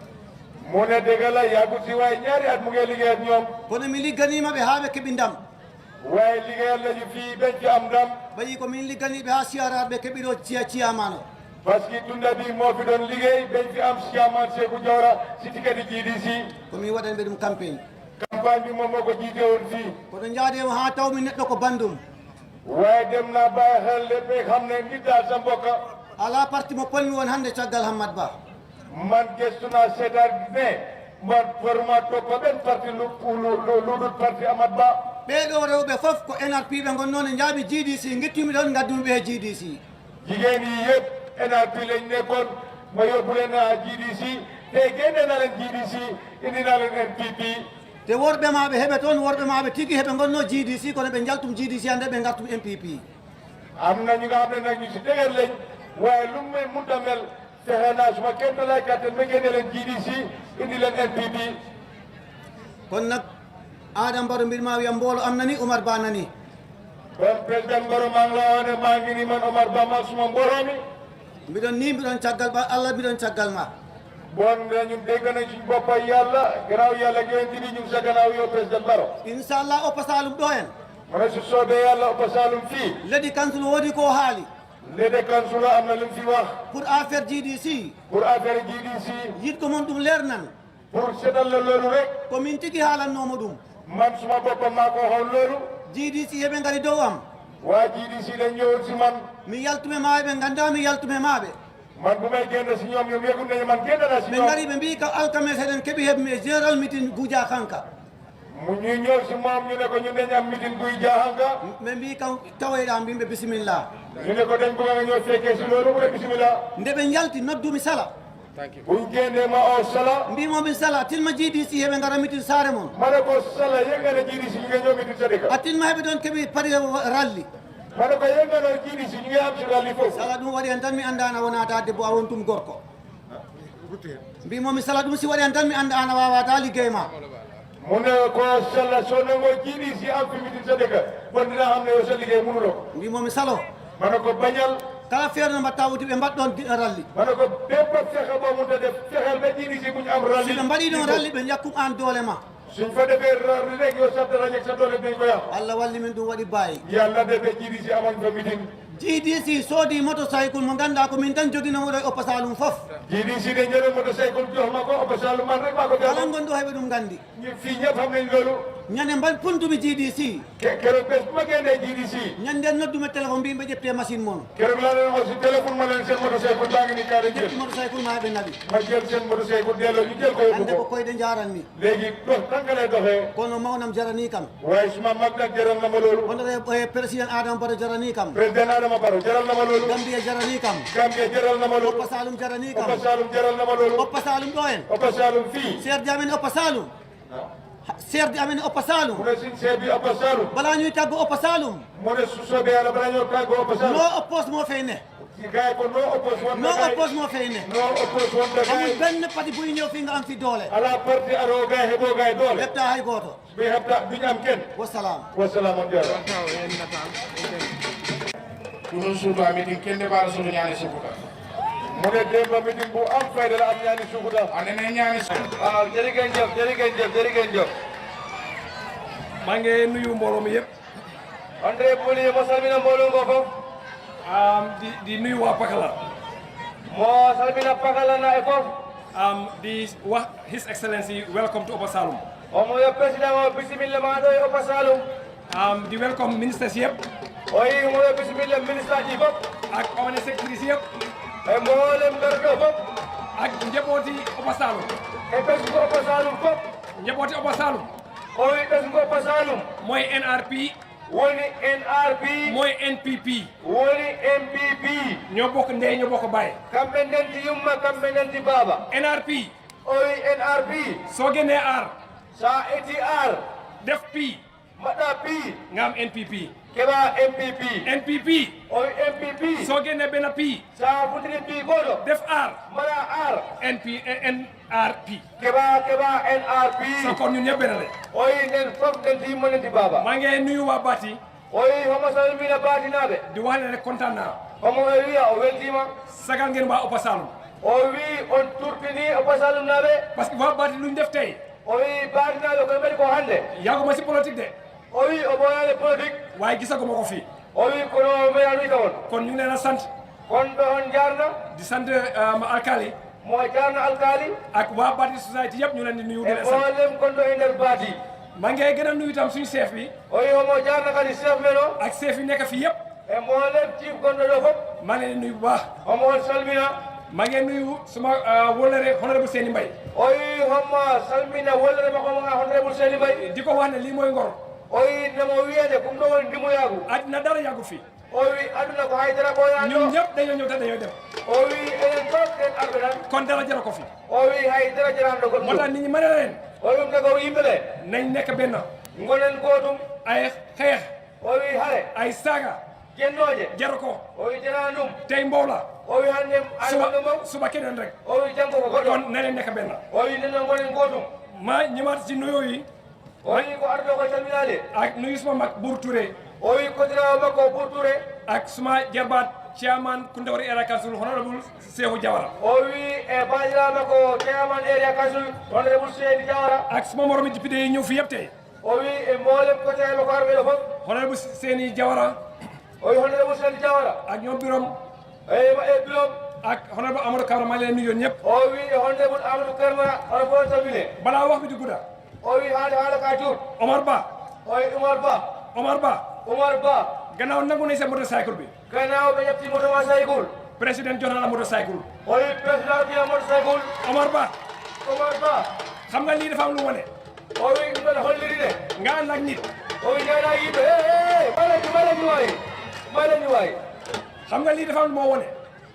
mu ne dëgg la yàggut si waaye ñaari at mu ngi liggéey ak ñoom. kono mi ligganiima ɓe haa ɓe keɓi ndam. waaye liggéeyal nañu fii bañ fi am ndam. ɓayi ko min ligganiiɓe haa siyara ɓe keɓi ɗo ciyamano. parce que tunda bi moo fi doon liggéey dañ fi am chairman Sekou Jawara si tikati GDC komi waɗanɓe ɗum campagne campagne bi moom moo ko jiite woon fii kono jaadema ha tawmi neɗɗo ko bandum waaye dem naa bàyyi xel lépp xam ne nit daal sa mbokk ala parti mo ponmi won hannde caggal Hammad Ba man gëstu naa seetaan ne man format toppa ɓen parti luɗut parti Amadou Ba ɓeeɗo rewɓe fof ko NRP ɓe gonnoon e jaaɓi GDC gettimi ɗon gaddumi ɓe GDC jigéen yi yëpp NRP lañ nekkoon ma yóbbu leen GDC te génne na leen GDC indi na leen NPP te worɓe maɓe heɓe toon worɓe maɓe tigi heɓe gonno GDC kono ɓe jaltum GDC hannde ɓe gartum MPP am na ñu nga xam ne nag ñu si dëgër lañ waaye lu mu munta mel fexe naa suma kenn lay kàttan ba génne leen GDC indi leen NPP kon nag Adama Barrow mbir ma wiya mboolo am nani Omar Ba nani kon président Barrow maa ngi la wax ne maa ngi ni man Omar Ba ma suma mbooloo mi mbiɗon ni mbiɗon caggal ba Allah mbiɗon caggal ma bon ñun dégg nañ suñu boppa yàlla gannaaw yàlla ngeen di ñu sa gannaaw yow président Barrow inchallah Oppa Saloum ɗo en ma ne su soobee yàlla Oppa Saloum fii leydi council woodi ko haali leydi council am na lu mu fi wax pour affaire GDC pour affaire GDC yitko mon ɗum lernan pour seetal la loolu rek komin tigi haalannomo ɗum man suma boppa maa ko xool loolu GDC heɓe ngari dow am waa GDC dañ ñëwoon si man mi yaltume maɓe ɓe ganda mi yaltume maɓe man bu may génn si ñoom ñoom yëgul nañu man génn naa si ɓe ñoom ngari ɓe mbi ka alkames eɗen keeɓi heɓme général meeting Goudia Kanka mu ñuy ñëw si moom ñu ne ko ñu dañ am meeting buy jaaxanka ɓe mbi kam tawoyɗa mbimɓe bisimillah ñu ne ko dañ bëgg nga ñëw fekkee si loolu mu ne bisimillah nde ɓe jalti noddumi sala buñ génnee ma o sala mbimomin sala tilma GDC heɓe ngara meeting saare mon ma ne ko sala yënga ne GDC ñu ngi ñëw meeting sa dëkk a tilma heɓe ɗon keeɓi pari ralli ma ne ko yënga ne GDC ñu ngi am si ralli foofu sala ɗum waɗi hen tan mi andana wonata debbo a wontum gorko mbimomi sala ɗum si waɗi hen tan mi anda an a wawata liggey ma mu ne ko sala soo nangoo GDC am fi meeting sa dëkk bon dina xam ne yow sa liggéey mënuloo ko mbimomi salo ma ne ko bañal kala feere no mbatta wuti ɓe mbaɗɗon ralli ma ne ko bépp fexe boo mënta def fexeel ba GDC bu ñu am ralli si ɓe mbaɗi ɗon ralli ɓe jakkum an doole ma suñ fa defee ralli rek yow sa dara sa doole dañ ko yàq Allah walli min ɗum waɗi baayi yàlla defee GDC amañ fa meeting GDC soodi motocycle mo ganda ko min tan joginomo ɗo e Oppa Saloum fof GDC de jëlee motocycle jox ma ko Oppa Saloum man rek maa ko kala gon ɗo heɓe ɗum gandi fii ñëpp xam nañ loolu ñande mban puntumi GDC keroog bés bu ma génnee GDC ñande noddume téléphone mbimɓe ƴette machine moon keroog laa leen wax si téléphone ma leen seen motocycle baa ngi ni kaa dañ jël motocycle ma heɓe naɓi ma jël seen motocycle delloo ñu jël ko yóbbu ande ko ko koyɗe jaranmi léegi dox tànka lay doxee kono mawnam jarani kam waaye suma mag nag jaral na ma loolu honoré président Adama Barrow jarani kam président Adama Barrow jaral na ma loolu Gambia jarani kam Gambia jaral na ma loolu Oppa Saloum jarani kam Oppa Saloum jaral na ma loolu Oppa Saloum ɗo en Oppa Saloum fii seerde amen Oppa Saloum seerde amen Oppa Saloum mu ne suñ seet bi Oppa Saloum bala ñuy taggo Oppa Saloum mu ne su soobee yàlla bala ñoo tàggoo Oppa Saloum no oppose mo fey ne gaay ko no oppose woon no oppose mo fey ne no oppose woon da amul gaay benn parti buy ñëw fii nga am fi doole ala parti aro gaay heɓoo gaay doole heɓta hay gooto ɓe heɓta duñ am kenn wassalam wassalam on jaara ɗum suudu a meeting kende mbaɗa suudu ñaani sukuta mu ne demba meeting bu am fayda la am ñaani sukuta anene ñaani waaw jërëgeen jëf jërëgeen jëf jërëgeen jëf maa ngi nuyu mbooloo mi yëpp André Boli mo salmina mbooloo ngo fof di nuyu waa Pakala mo salmina Pakala na e fof di wax His Excellency welcome to Oppa Saloum omo yo président o bisimilla ma ɗo e Oppa Saloum di welcome ministres yëpp o yi mo yo bisimilla ministre aji fof ak on secrétaire yëpp e mboolem ɓerɗo fof ak njabooti Oppa Saloum e ɓesgu Oppa Saloum fof njabooti Oppa Saloum o wi ɓesgu Oppa Saloum mooy NRP woni NRP mooy NPP woni MPP ñoo bokk ndey ñoo bokk baay kamɓe ndenti yumma kamɓe ndenti baaba NRP o wi NRP soo génnee aar sa eti ar def P mbaɗɗa P nga am NPP keɓa MPP NPP o wi MPP soo génnee benn P sa futiri P goɗo def R mbaɗa ar NRP keɓa NRP so kon ñun ñëpp benn la o wi nden fof ndenti yumma ndenti baaba maa ngi nuyu waa Bati o wi homo salmina baatinaɓe di wax ne rek kontaan naa homo e wiya o weltima sagal ngeen waa Oppa Saloum o wi on turtini Oppa Saloum naɓe parce que waa Bati lu ñu def tey o wi baatinaɓe koye mbaɗi ko hannde yàgguma si politique de o wi o ɓoyani politique waaye gisaguma ko fii o wi kono mbeɗa wi kawon kon ñu ngi leen a sant kon ɓe on jarna di sant alkali mo jarna alkali ak waa Bati society yëpp ñu leen di nuyu di e leen sant bolem kondo e nder baati maa ngi gën a nuyu itam suñu chef bi o yo mo jarna kadi chef meno ak chef yi nekk fii yëpp e bolem chief kondo do fop maa ngi leen di nuyu bu baax omo on salmina maa ngi nuyu suma wóllare honorable Seni Mbay oyi homma salmina wollere makko mo nga honorable Seni Mbay di ko wax ne lii mooy ngor oyi nemo wiyede kum ɗo woni ndimo yaagu aduna dara yàggu fii o wi aduna ko haydara ɓoyaɗo ñun ñëpp dañoo ñëw te dañoo dem o wi enen fof en arɓe tan kon dara jara ko fi o wi haydara jarano goɗɗum moo tax nit ñi mën na leen o wi tago yimɓe ɓe nañ nekk benn gonen gootum ay xeex o wi haare ay saaga jennooje jaru ko o wi jarana ɗum tey mbow la o wi hannde ayɓe mbaw suba keneen rek o wi janngo ko goɗɗo kon na leen nekk benn o wi nden noon gonen gootum ma ñëwaat ci nuyoo yi o wi ko arɗo ko calminaade ak nuyu suma mag Buur Touré o wi kodirawo makko Buur Touré ak suma jarbaat chairman Kundawari Area Council honorable Sehu Jawara o wi e baajira makko chairman area council honorable Seydou Jawara ak suma moromi député yi ñëw fi yëpp tey o wi e mboolem côté makko arɓe ɗo fof honorable Seni Jawara o wi honorable Seydou Jawara ak ñoom Birom e Birom ak honorable Amadou Kamara maa ngi leen nuyu ñëpp o wi e honorable Amadou Karma ono fof salmine balaa wax bi di gudda o wi haala ka tuut Omar Ba o wi Omar Ba gannaaw nangu nañ sa motocycle bi gannaaw ɓe ƴetti motocycle président jox na la motocycle o wi président wiya motocycle Omar Ba xam nga lii dafa am lu wane o wi ɗum ɗon holliri de nga ànd ak nit o wi jeyɗa yimɓe maylañi wayi xam nga lii dafa am moo wane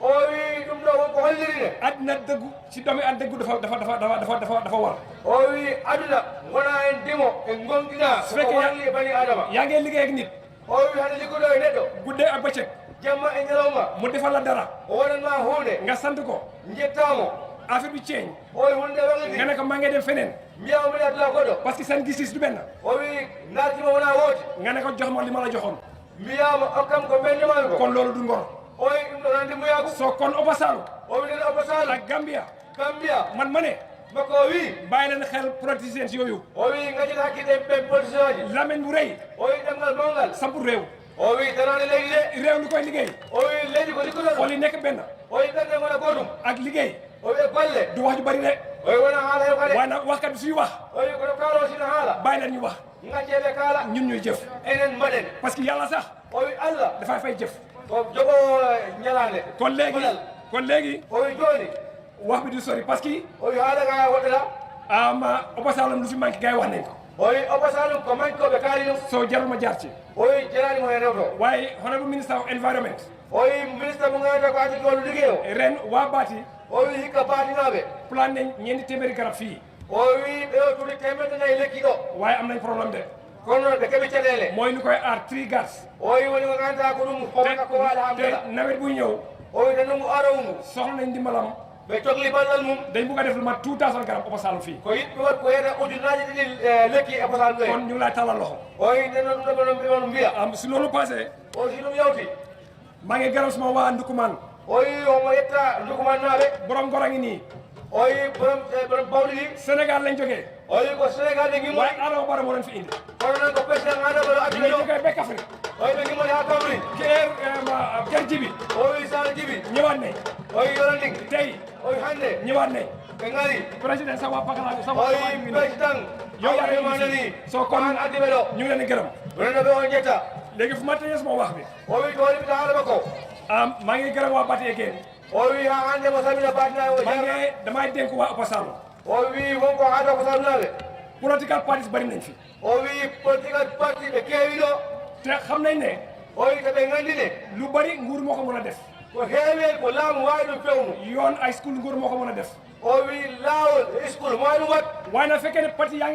o wi ɗum ɗo wonko holliri de aduna dëggu si doomi ad dëggu dafa war o wi aduna wona en ndimo e gonɗina su fekkee walli e bani adama yaa ngi liggéey ak nit o wi hade liggoɗo e neɗɗo guddee ak bëccëg jamma e ñalawma mu defal la dara o waɗanma hunde nga sant ko jettamo affaire bi ceeñ o wi hunde wallidi nga ne ko maa ngi dem feneen mbiyama mbiɗa dula goɗɗo parce que seen gis-gis du benn o wi dartima wona wooti nga ne ko jox ma li ma la joxoon mbiyama okkam ko ɓendemami ko kon loolu du ngor o wi ɗum ɗo nandi muyagu so kon Obasanjo o wi nen Obasanjo ak Gambia man ma ne makko o wi bàyyi leen xel politiciens yooyu o wi gaccita hakkille ɓe politicien aji lamen bu rëy o wi ɗemgal mawgal sampu réew o wi darade leydi de réew lu koy liggéey o wi leydi ko liggoɗo xool yi nekk benn o wi ɓerde gona goɗum ak liggéey o wi e golle du wax ju bari de o wi wona haala hew kade waaye nag waxkat bi suy wax o wi kono kaalo sino haala bàyyi leen ñu wax gacceɓe kaala ñun ñuy jëf enen mbaɗen parce que yàlla sax o wi Allah dafay fay jëf ko jogo ñalande kon léegi o wi joni wax bi du sori parce que o wi haala ka woɗɗata Obasanjo lu fi manqué gars yi wax nañ ko o wi Obasanjo ko manque koɓe kaali ɗum so jarul ma jaar ci o wi jarani mo hen rewto waaye honorable minister of environment o wi ministre mo ganduɗa ko addi wàllu liggéey o ren waa Bati o wi hikka baatinaɓe plan nañ ñeenti téeméeri garab fii o wi ɓe o tuuti temedde nayyi lekki ɗo waaye am nañ problème de kono noon ɓe keeɓi caɗele mooy ñu koy aar 3 gas o wi woni ko ganduɗa ko ɗum homaka ko waali hamdela te nawet buy ñëw o wi tan ngu arowngu soxla nañ ndimbalam ɓe cohli ballal mum dañ bugg a def lu mat 2000 garab Obasanjo fii ko yiɗɓe wat ko yeyata ujunnaji ɗiɗi lekki e Obasanjo ɗo kon ñu ngi lay talal loxo o wi nden noon ɗum ɗo ɗon mbiya si loolu passé o si ɗum yawti maa ngi gërëm suma waa Ndukuman o wi omo yetta Ndukuman naaɓe borom ngor a ngi nii o wi borom bawɗi ɗi Sénégal lañ jógee o wi ko Sénégal ɓe gimmoni waaye Adama Barrow moo leen fi indi kono noon ko président Adama Barrow ñu ngi jógee ba Kaffrine o wi ɓe gimmoni ha Kaffrine ker jibi o wi Sara Djibi ñëwaat nañ o wi Yolanding tey o wi hande ñëwaat nañ ɓe ngari président sa waa Pakala sa o waa wi président yow yaa ngi manani soo kon an addi ɓe ɗo ñu ngi leen di gërëm wonno ɓe on jetta léegi fu ma tëjee sama wax bi o wi to hollibita haala makko maa ngi gërëm waa Bati again o wi ha hande mo samina batina o maa ngi damay dénk waa Obasanjo o wi wonko haada ko salnaɓe political parties bari nañ fi o wi political party ɓe keewi ɗo te xam nañ ne o wi to ɓe gandine lu bari nguur moo ko mën a def ko heewen ko laamu wawi ɗum fewnu yoon ay school nguur moo ko mën a def o wi laawol school mo wawi ɗum wat waaye nag fekkee ne parti yaa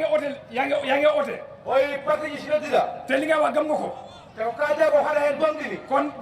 ngi oote o wi parti ji sinoddira te li nga wax gëm nga ko te ko kalde ko haɗa hen gonɗini kon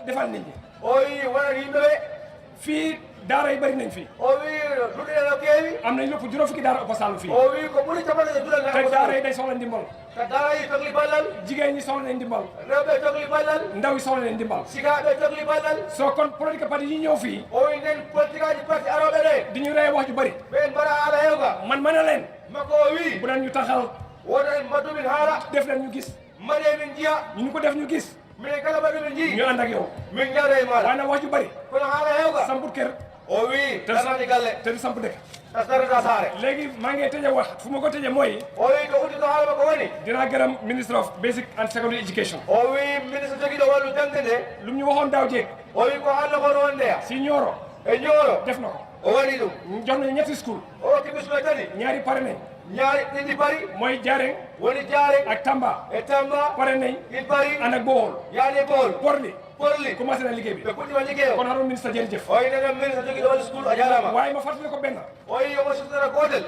defal nit ñi o wi wonat yimɓeɓe fii daara yi bari nañ fi o wi duɗɗe no keewi am nañ lépp juróom fukki daara Obasanjo fii o wi ko ɓuuri capanɗe e duɗal te daara yi day soxla ndimbal te daara yi togli ballal jigéen ñi soxla nañ ndimbal rewɓe togli ballal ndaw yi soxla nañ ndimbal sikaɓe togli ballal soo kon politique parti yi ñëw fii o wi nden politique aji parti aroɓe ɗe di ñu rey wax ju bari ɓen mbaɗa haala hewga man ma ne leen makko o wi bu leen ñu taxal woto en mbadumin haala def leen ñu gis mbaɗe min jiya ñu ko def ñu gis min kala baɓe ɗo jii ñu ànd ak yow min jawda e maɗa waaye nag wax ju bari kono haala hewga samput kër o wi tanani galle te du samp dëkk a sarata saare léegi maa ngi tëje wax fu ma ko tëje mooy o wi ko uddito haalama ko woni dinaa gërëm ministre of basic and secondary education o wi ministre jogiiɗo wallu jangde nde lu ñu waxoon daaw jéeg o wi ko haalno kono won ndeya si Nioro e Nioro def na ko o waɗi ɗum jox nañu ñetti school o kibiskoye tati ñaari pare nañ ñaari ɗiɗi pari mooy Jaareng woni Jaareng ak Tamba e Tamba pare nañ ɗi pari ànd ak Bawol yaani e Bawol Porli commencé na liggéey bi ɓe puɗɗima liggey o kon haɗon ministre jërëjëf o yinenen ministre jogiiɗo wallu school a jarama waaye ma fàttali ko benn o wi yomo suttora gotel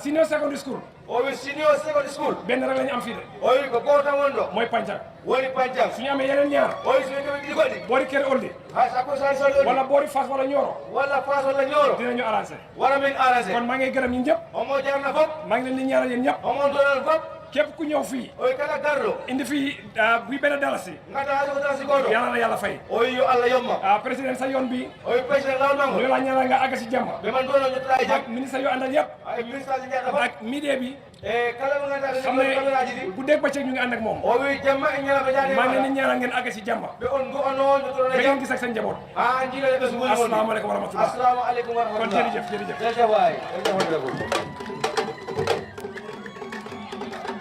senior secondary school o wi senior secondary school benn rek lañu am fii de o wi ko goto tan won ɗo mooy Pancang woni Pancang suñu amee yeneen ñaar o wi somi keɓe ɗiɗi goɗɗi boori Kër Oldi hay sakko sani soni ɗo wala boori Fass wala Nioro walla Fass walla Nioro dinañu arrangé wara min arrangé kon maa ngi gërëm ñi ñëpp omo jarna fop maa ngi leen di ñaanal yéen ñëpp omon tonon fop képp ku ñëw fii o wi kala garɗo indi fii buy benn dalasi gata haade ko dalasi goto yàlla na yàlla fay o wi yo Allah yomma président sa yoon bi o wi président lawol mango ñu la ñaanal nga àgg si jàmm ɓe man ɗono ñottoɗa e jam ak ministre yo àndal yëpp ay ministre aji jeeɗa fop ak media bi e kala mo ganduɗa xam ɗo caméraji ɗi ne bu dégg bëccëg ñu ngi ànd ak moom o wi jamma e ñalama jaade maa ngi leen di ñaanal ngeen àgg si jàmm ɓe on go ono ñottoɗon ba e jam ngeen gis ak seen njaboot ha jiilade ɓes ngoni assalamu aleykum wa rahmatullah assalamu aleykum wa kon rahmatullah jërëjëf waay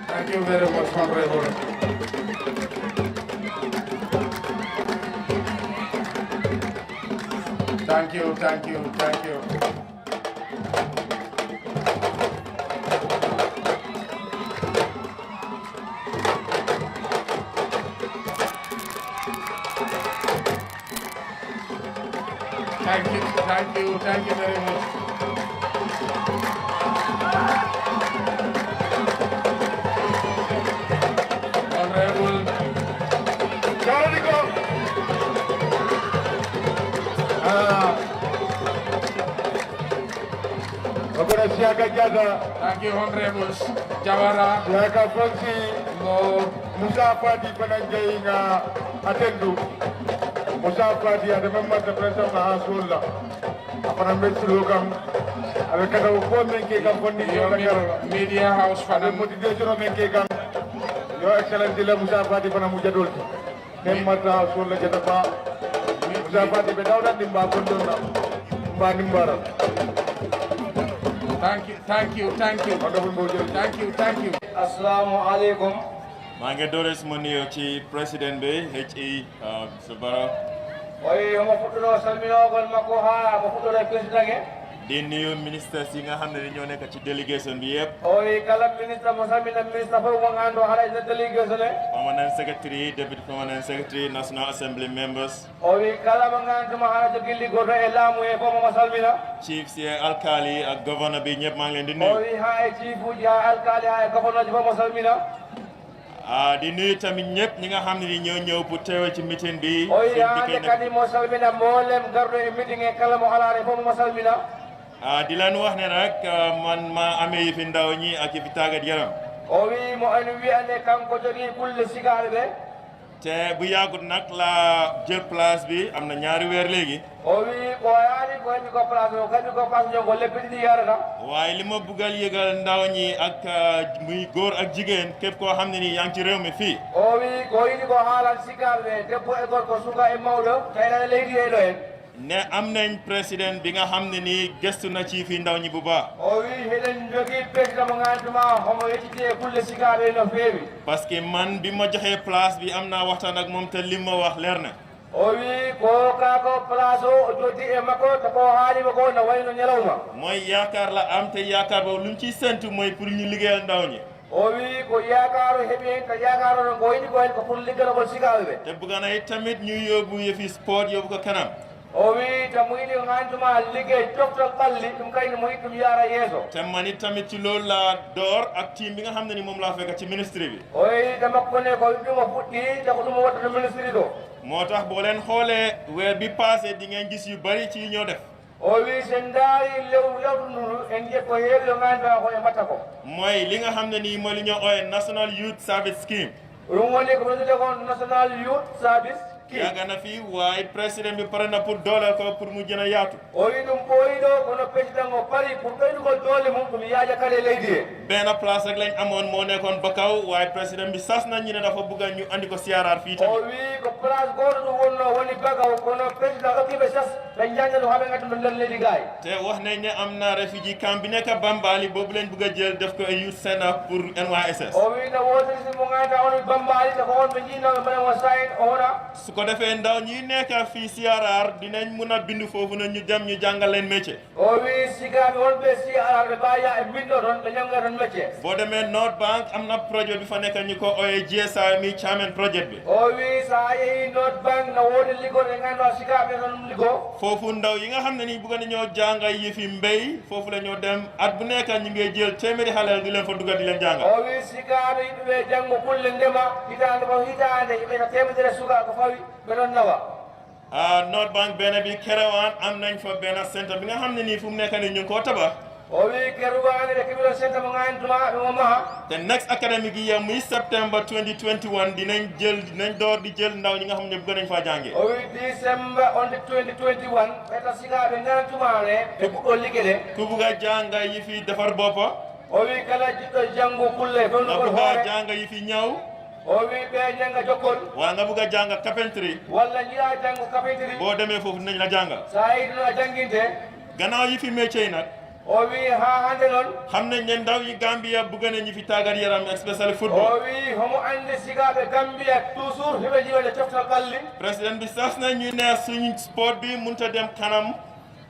Thank you very much, Honorable. Thank you, thank you, thank you. Thank you very much. Honorable Jarigo. Thank you, Honorable Jawara. Siaka Fonsi Mo Musa Fadi Pananjay nga atendu. Musa Fadi ada member the president na hasulla. Apana meslogan avec kada ko men ke kam fondi Media House fana motivation men ke kam yo excellence le Musa Fadi fana mu jadol nem mata hasulla jata ba Musa Fadi be dawda dimba kondona mba dimbara. Thank you. Thank you. Assalamu alaikum. Mange Doris Munio ci President be HE Sabara. Oye mo futulo salmino gol mako ha mo futulo president di nuyu ministre yi nga xam ne ñoo nekk ci délégation bi yëpp. oye kala ministre mo samina ministre fo mo ngando hala ina délégation le. Permanent Secretary, Deputy Permanent Secretary, National Assembly members. oye kala mo ngando ma hala jogilli goto e laamu e fo mo salmina. Chiefs yi alkali ak governor bi ñëpp maa ngi leen di nuyu. oye ha e chief uji ha alkali ha e governor ji fo mo salmina. di nuyu tamit ñëpp ñi nga xam ne ñoo ñëw pour teewe ci meeting bi. oye hande kadi mo salmina mboolem garɗo e meeting e kala mo alaare fo mo salmina. di leen wax ne nag man ma amee yëfi ndaw ñi ak yëfi tàggat yaram. o wi mo en wiyane kanko jogii kulle sigaare ɓe. te bu yàggut nag la jël place bi am na ñaari weer léegi. o wi ko yaani ko heɓi ko place o kadi ko place jo ko leppi ɗiɗi yarata. waaye li ma buggal yëgal ndaw ñi ak muy góor ak jigéen képp koo xam ne nii yaa ngi ci réew mi fii. o wi ko yiɗi ko haalan sigaare ɓe debbo e gorko suka e mawɗo taynane leydi e ɗo en. ne am nañ président bi nga xam ne nii gëstu na ci fi ndaw ñi bu baax. o wi heɗen jogii président mo nganduma homo yettiti e kulle sigaare no feewi. parce que man bi ma joxee place bi am naa waxtaan ak moom te li ma wax leer na. o wi ko kako place o joddi e makko to ko haalima ko no wayno ñalawma. mooy yaakaar la am te yaakaar boobu lu ñu ciy séntu mooy pour ñu liggéeyal ndaw ñi. o wi ko yaakaaru heɓi hen ko yaakaaru no ko yiɗi ko hen ko pour ligganagol sigaɓe ɓe. te bëgg na tamit ñu yóbbu yëfi sport yóbbu ko kanam. o wi to mo yiɗi nganduma liggey toftol ɓalli ɗum kayni mo yiɗi ɗum yaara yeeso. te mani tamit ci loolu laa door ak team bi nga xam ne ni moom laa fekk ci ministre bi. o wi de makko ne ko ɗum o fuɗɗi te ko ɗum o waɗata ministre ɗo. moo tax boo leen xoolee weer bi passé di ngeen gis yu bari ci ñoo def. o wi sen daari lewtu ndu en ƴe ko heewi yo ngannduɗaa ko e mbatta ko. mooy li nga xam ne nii mooy li ñoo ooyee National Youth Service Scheme. ɗum woni ko wiyete ko National Youth Service. yàgg na fi waaye président bi pare na pour dooleel ko pour mu gën a yaatu. o wi ɗum ɓooyiɗo kono président o pari pour ɓeydugol doole mum ɗum yaaja kadi leydi he. benn place rek lañ amoon moo nekkoon Bakaw waaye président bi sas nañ ñu ne dafa bëgg ñu andi ko CRR fii tamit. o wi ko place gooto ɗum wonno woni Bakaw kono président hokkiɓe sas ɓe jangga ɗum haɓe gaddu ɗo nder leydi gaay. te wax nañ ne am na réfugié camp bi nekk Bambali boobu lañ bëgg a jël def ko ay youth center pour NYSS. o wi no wootiri si mo ganda on Bambali te ko on ɓe jiinnoɓe mbaɗa mo sayin o wona. su ko defee ndaw ñi nekk fii CRR dinañ mun a bindu foofu na ñu dem ñu jàngal leen métier. o wi sigaaɓe wonɓe CRR ɓe mbaya e mbindo toon ɓe jangga toon métier. boo demee North Bank am na projet bi fa nekk ñu ko ooyee GSI mi chairman projet bi. o wi sa yeehi North Bank no woodi liggoɗe ganduɗa sigaaɓe toon liggo. foofu ndaw yi nga xam ne ni bëgg nañoo jànga yi fi mbéy foofu la ñoo dem at bu nekk ñu ngi jël téeméeri xale di leen fa dugal di leen jàngal. o wi sigaaɓe yimɓeɓe janggo kulle ndema hitande ko hitande yimɓe no temedere suka ko fawi ɓe ɗon nawa. North Bank benn bi Kerewaan am nañ fa benn centre bi nga xam ne nii fu mu nekk nii ñu ngi koo tabax. o wi Kerewaan de keɓiɗo centre mo ganduma ɓe mo maha. te next academic year muy septembre 2021 dinañ door di jël ndaw ñi nga xam ne bëgg nañ faa jàngee. o wi December on the 2021 ɓeta sigaaɓe nantumare ɓe ɓuɗɗo ligge de. ku bugg a jànga yi fi defar boppa. o wi kala jiɗɗo janggo kulle nga bugg a jànga yi fi ñaw. o wi ɓe jangga jokkol. waa nga bugg a jànga carpentry. walla jiɗa janggo carpentry. boo demee foofu dinañ la jàngal. sa yiɗino a jangguinte. gannaaw yi fi métier yi nag. o wi ha hande noon. xam nañ ne ndaw yi Gambia bugg nañ fi tàggat yaram especially football. o wi homo andi sigaaɓe Gambia toujours heɓe jiwede coftal ɓalli. président bi sas na ñu ne suñ sport bi munta dem kanam.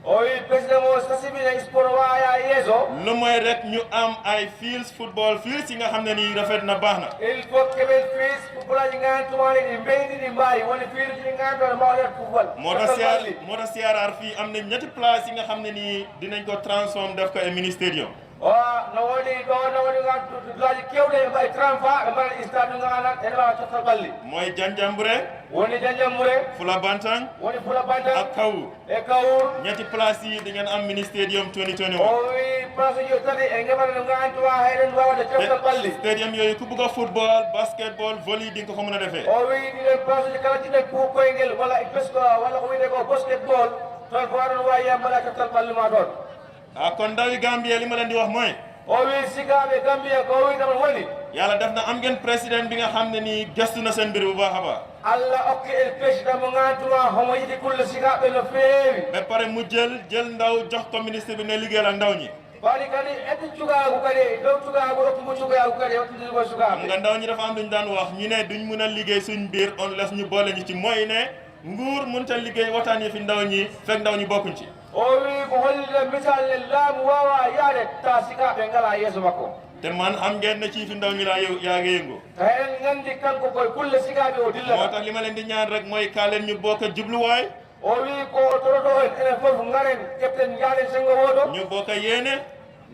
o wi président o sasibine sport waya yeeso. lu mooy rek ñu am ay fields football fields yi nga xam ne nii rafet na baax na. il faut keɓen fiis football aji gantumani ɗi mbeydi ɗi mbawi woni fiiluji ɗi ganduɗa mbawɗen football. moo tax CRR fii am na ñetti place yi nga xam ne nii dinañ ko transform def ko e mini stadium. o no woni ɗo no woni duwaji kewɗe e mbaɗi transfa ɓe mbaɗa stade ɗum ganan ene wawa coftal ɓalli. mooy Janjanbureh. woni Janjanbureh. Fula Bantang. woni Fula Bantang. ak Kawur. e Kawur. ñetti place yi di ngeen am mini stadium 2021. o wi place uji tati e ngeɓata no gantuma heɗen wawade coftal ɓalli. stadium yooyu ku bugg a football basketball volley di nga ko mën a defee. o wi ɗiɗen place uji kala jiɗen pour koyngel walla pesko walla ko wiyete ko basketball toon ko waɗon wawi yambaɗa coftal ɓalli ma toon. kon ndawi Gambia li ma leen di wax mooy. o wi sigaaɓe Gambia ko wi taman woni. yàlla def na am ngeen président bi nga xam ne nii gëstu na seen mbir bu baax a baax. allah okki el président mo gantuma homo yiɗi kulle sigaaɓe no feewi. ba pare mu jël ndaw jox ko ministre bi ne liggéeyal ak ndaw ñi. waɗi kadi eddi cugaagu kadi dow cugaagu rokkumo cugaagu kadi wattidirgo sukaaɓe. nga ndaw ñi dafa am luñ daan wax ñu ne duñ mun a liggéey suñ biir on les ñu boole ñu ci mooy ne nguur mënut a liggéey waxtaan yi fi ndaw ñi fekk ndaw ñi bokkuñ ci. o wi ko hollide misal ne laamu wawa yaade ta sikaaɓe ngala yeeso makko. te man xam ngeen ne ci fi ndaw ñi laa yaa ngi yëngu. te en ngandi kanko koye kulle sikaaɓe o dilla. moo tax li ma leen di ñaan rek mooy kaa leen ñu bokk jubluwaay. o wi ko toroɗo en enen fof ngaren keɓten jaaden sengo woɗo. ñu bokk yéene.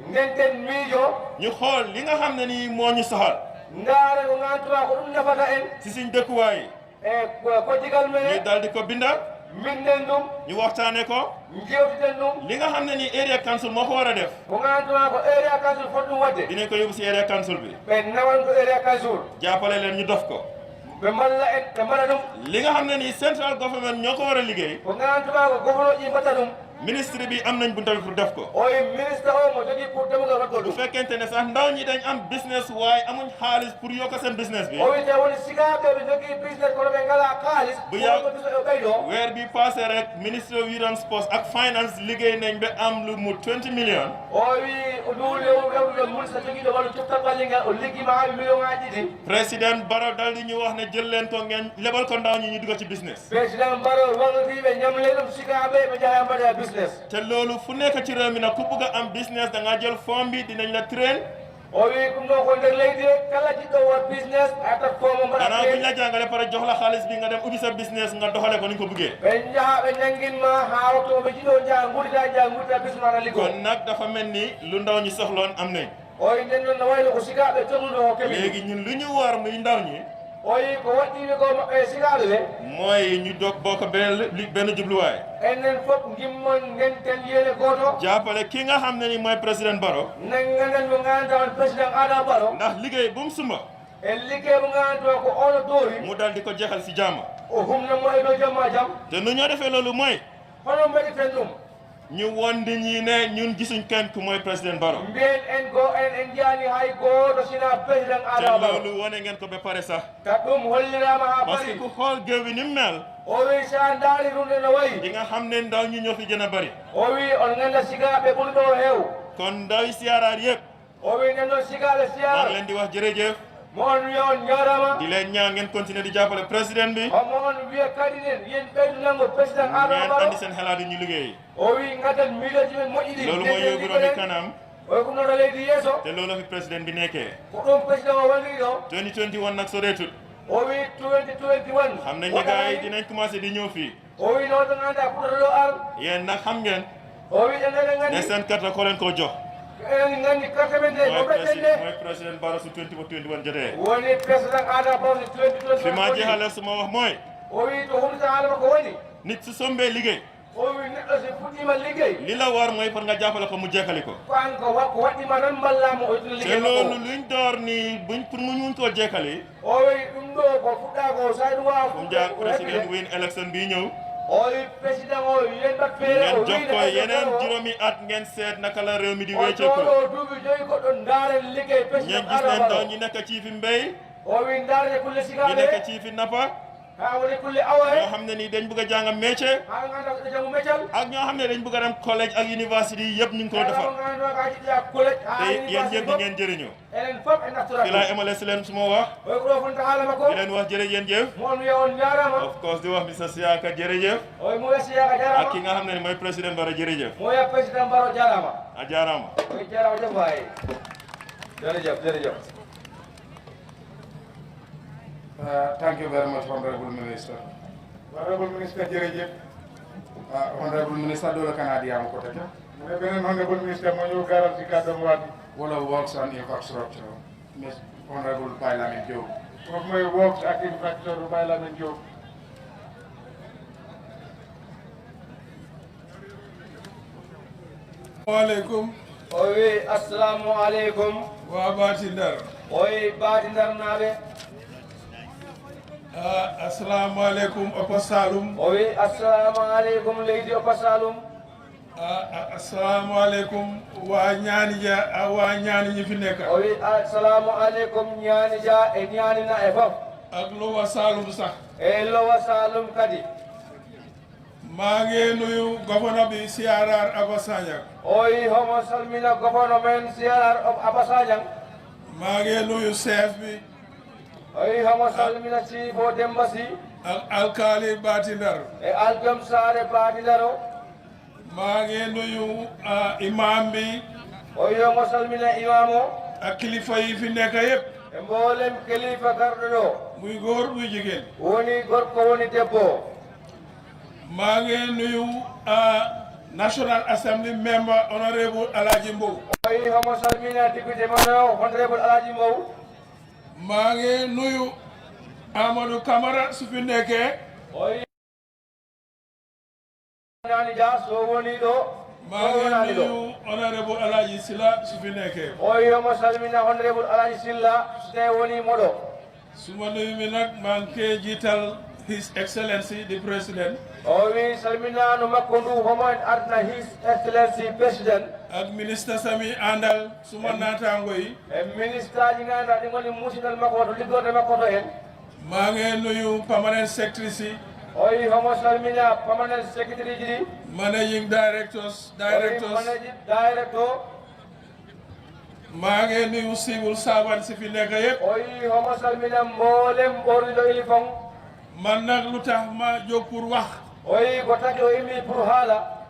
ndenten miijo. ñu xool li nga xam ne nii moo ñu soxal. ndaare ko ngantuma ko ɗum nafata en. si suñ dëkkuwaay. e ko digal men. ñu daal di ko binda. minden ɗum. ñu waxtaane ko. jewtiten ɗum. li nga xam ne nii area council moo ko war a def. ko ngantuma ko area council foti ɗum wadde. dinañ ko yóbbu si area council bi. ɓe nawan ko area council. jàppale leen ñu dof ko. ɓe mballa en ɓe mbaɗa ɗum. li nga xam ne nii central government ñoo ko war a liggéey. ko ngantuma ko gouverneur ji mbatta ɗum. ministre bi am nañ bunta bi pour def ko. oye ministre o mo jogii pour demugal waɗgol bu fekkente ne sax ndaw ñi dañ am business waaye amuñ xaalis pour yokk seen business bi. o wiyte woni sikaaɓe ɓe jogii business kono ɓe ngala xaalis. bu yàgg weer bi passé rek ministre of youth and sports ak finance liggéey nañ ba am lu mu 20 millions. o wi duule rewɓe ministre jogiiɗo waɗu coftal ɓallingal o liggima ha million ngaji ɗiɗi. président Barrow dal di ñu wax ne jël leen ko ngeen lebal ko ndaw ñi ñu dugg ci business. président Barrow wallatiɓe ñamle ɗum sikaaɓe ɓe jaha mbaɗa business. te loolu fu nekk ci réew mi nag ku bëgg a am business da nga jël forme bi dinañ la train. o wi ɗum ɗo ko nder leydi kala jiɗɗo wat business atat fomo mbaɗa gannaaw buñ la jàngale pare jox la xaalis bi nga dem ubbi sa business nga doxale ko ni ko bëggee. ɓe jaha ɓe ñanginma ha waktu ɓe jiɗo jaha guddita business maɗa liggo. kon nag dafa mel ni lu ndaw ñi soxloon am nañ. oyi nden noon no wayno ko sikaaɓe tonuɗo o keɓi. léegi ñun lu ñu war muy ndaw ñi. oyi ko waɗɗiɓe ko maɓɓe sikaaɓe ɓe. mooy ñu dog bokk benn jubluwaay. enen fof gimmon ndenten yéene gooto. jàppale ki nga xam ne ni mooy président Barrow. nanganen mo ngannduɗaa on président Adama Barrow. ndax liggéey bu mu sumba. mu dal di ko jeexal si jàmm te nu ñoo defee loolu mooy hono mbaɗiten ɗum ñu won nit ñi ne ñun gisuñ kenn ku mooy président Barrow mbiyen en jaani hay gooto sina président te Adama Barrow loolu wone ngeen ko ba pare sax ka ɗum hollirama ha parce que bari ku xool géew bi ni mu mel o wi sa ndaari ɗum ɗe no wayi di nga xam ne ndaw ñi ñoo fi gën a bari o wi on ganda sigaɓe ɓuri ɗo heew kon ndaw yi siyaaraat yëpp o wi nden noon sigaɓe maa siyara ngi leen di wax jërëjëf mo on wiya on jarama di leen ñaan ngeen continuer di jàppale président bi omo on wiya kadi nen yen ɓeydu nango président Adama ngeen Barrow andi seen xalaat yi ñu liggéey o wi gaddan miijoji men moƴƴi ɗi loolu mooy yóbbu réew mi kanam oy ko noɗo leydi yeeso te loolu fi président bi nekkee ko ɗum président o walliri ɗo 2021 nag soreetut o wi 2021 xam nañ ne gars yi dinañ commencé di ñëw fii o wi noon tan anda puɗata ɗo ar yéen nag xam ngeen o wi enen ne gandi seen carte ko leen ko jox enen gandi carte men nde o ɓeɗɗen nde mooy président Barrow su 2021 jotee woni président Adama Barrow si 2021 fi ma jeexalee suma wax mooy o wi to humta haalama ko woni nit su sombee liggéey o wi neɗɗo si fuɗɗima liggey li la war mooy pour nga jàppale ko mu jekkali ko ko an ko waɗɗima tan mballama o tuna te liggey loolu luñ door ni buñ pour mu mun koo jekkali o wi ɗum ɗo ko fuɗɗa ko sa ɗum wawa kum jaar président win élection bi ñëw o wi président o yen bat feere ngeen jox ko yeneen juróomi at ngeen seet naka la réew mi di wecceeku o duuɓi joyi goɗɗo ndaaren liggey ngeen président gis ne Adama ndaw Barrow ñi nekk ci fi mbéy o wi ndaarde kulle ñi sigaɓe nekk ci fi nappa ha woni kulle awa ñoo xam ne ni dañ bëgg a jàng métier ha ganda ko jangu meccal ak ñoo xam ne dañ bëgg a dem collège ak université yëpp ñu ngi ko defar ganda ka jiɗɗa collège ha te yéen ñëpp di ngeen jëriñoo enen fof en naftora fi laa emale si leen suma wax oy ko ɗo fonta haalama ko di leen wax jërë ngeen jëf mo on wiya on jarama of course di wax Mr Siaka jërëjëf oy mo wiya Siaka ak jarama ki nga xam ne mooy président Barrow jërëjëf mo wiya président Barrow jarama a jaarama oy jarama jam waay jërëjëf jërëjëf Thank you very much, Honorable Minister. Honorable Minister, jërëjëf. Honorable Minister, dole Canadian ko teke. mu ne beneen honorable ministre moo ñëw gaaral si kàddoom waati Wala Works and Infrastructure, Miss Honorable Parliament Joe. foofu mooy works ak infrastructure bu Baye Lamine Diop Waaleykum. o wi assalamu aleykum Waa Baati Ndar. o wi baati ndar naaɓe Assalamu alaikum Opa Salum. o wi assalamu aleykum leydi Opa Salum Assalamu alaikum waa ñaani ja waa ñaani ñi fi nekk. o wi assalamu aleykum ñaani ja e ñaanina e fof ak Lowa Salum sax. e Lowa Salum kadi maa ngi nuyu gouverneur bi Siarar Aba Sanyang. o wi homo salmina gouverneur men Siarar Aba Sanyang maa ngi nuyu chef bi. o wi homo salmina Sifo Demba Sy ak alkali Baati Ndar. e aljom saare Baati Ndar o maa ngi nuyu imam bi. o wi homo salmina imam o ak kilifa yi fi nekk yëpp. e mboolem kilifa garɗo ɗo muy góor muy jigéen. woni gorko woni debbo maa ngi nuyu National Assembly member honorable Alaji Mbow. o wi homo salmina député mono honorable Alaji Mbow maa ngi nuyu Amadou Camara su fi nekkee. o wi nani dia so woni ɗo maa ngi nuyu honorable Alaji Sila su fi nekkee. o wi homo salmina honorable Alaji Silla so tawi woni moɗo suma nuyu mi nag maa ngi koy jiital His Excellency the President. o wi salminano makko ndu homo en ardna His Excellency President ak ministre Sami Andal suma naataango yi. e ministre aji ganduɗa ɗi goni musidal makko to liggorde makko to en maa ngi nuyu permanent secretary si. o wi homo salmina permanent secretary ji ɗi managing directors. managing director maa ngi nuyu civil servant si fi nekk yëpp. o wi homo salmina mboolem ɓorliɗo uniforme man nag lu tax ma jóg pour wax. o wi ko taki o immi pour haala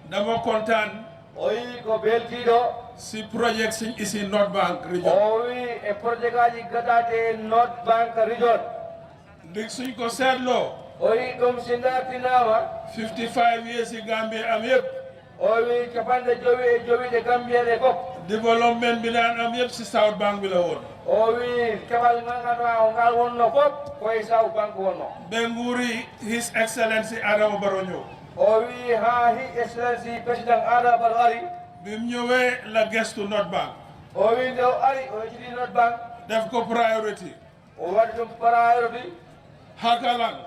dama kontaan. o wi ko beltiɗo si projet sin isi North Bank region. o wi e projet ngaji gaɗaɗe North Bank region ndig suñ ko seetloo. o wi ɗum si dartinama 55 years i Gambie am yëpp. o wi capanɗe jowi e jowiɗe Gambie ɗe fof développement bi daan am yëpp si South Bank bi la woon. o wi keɓal ngal ganduɗa o ngal wonno fof koye South Bank wonno ɓe nguuri His Excellency Adama Barrow ñëw. o wi ha His Excellency président Adama Barrow ari bi mu ñëwee la gestu North Bank. o wi nde o ari o jiɗi North Bank def ko priority o waɗi ɗum priority Hakalang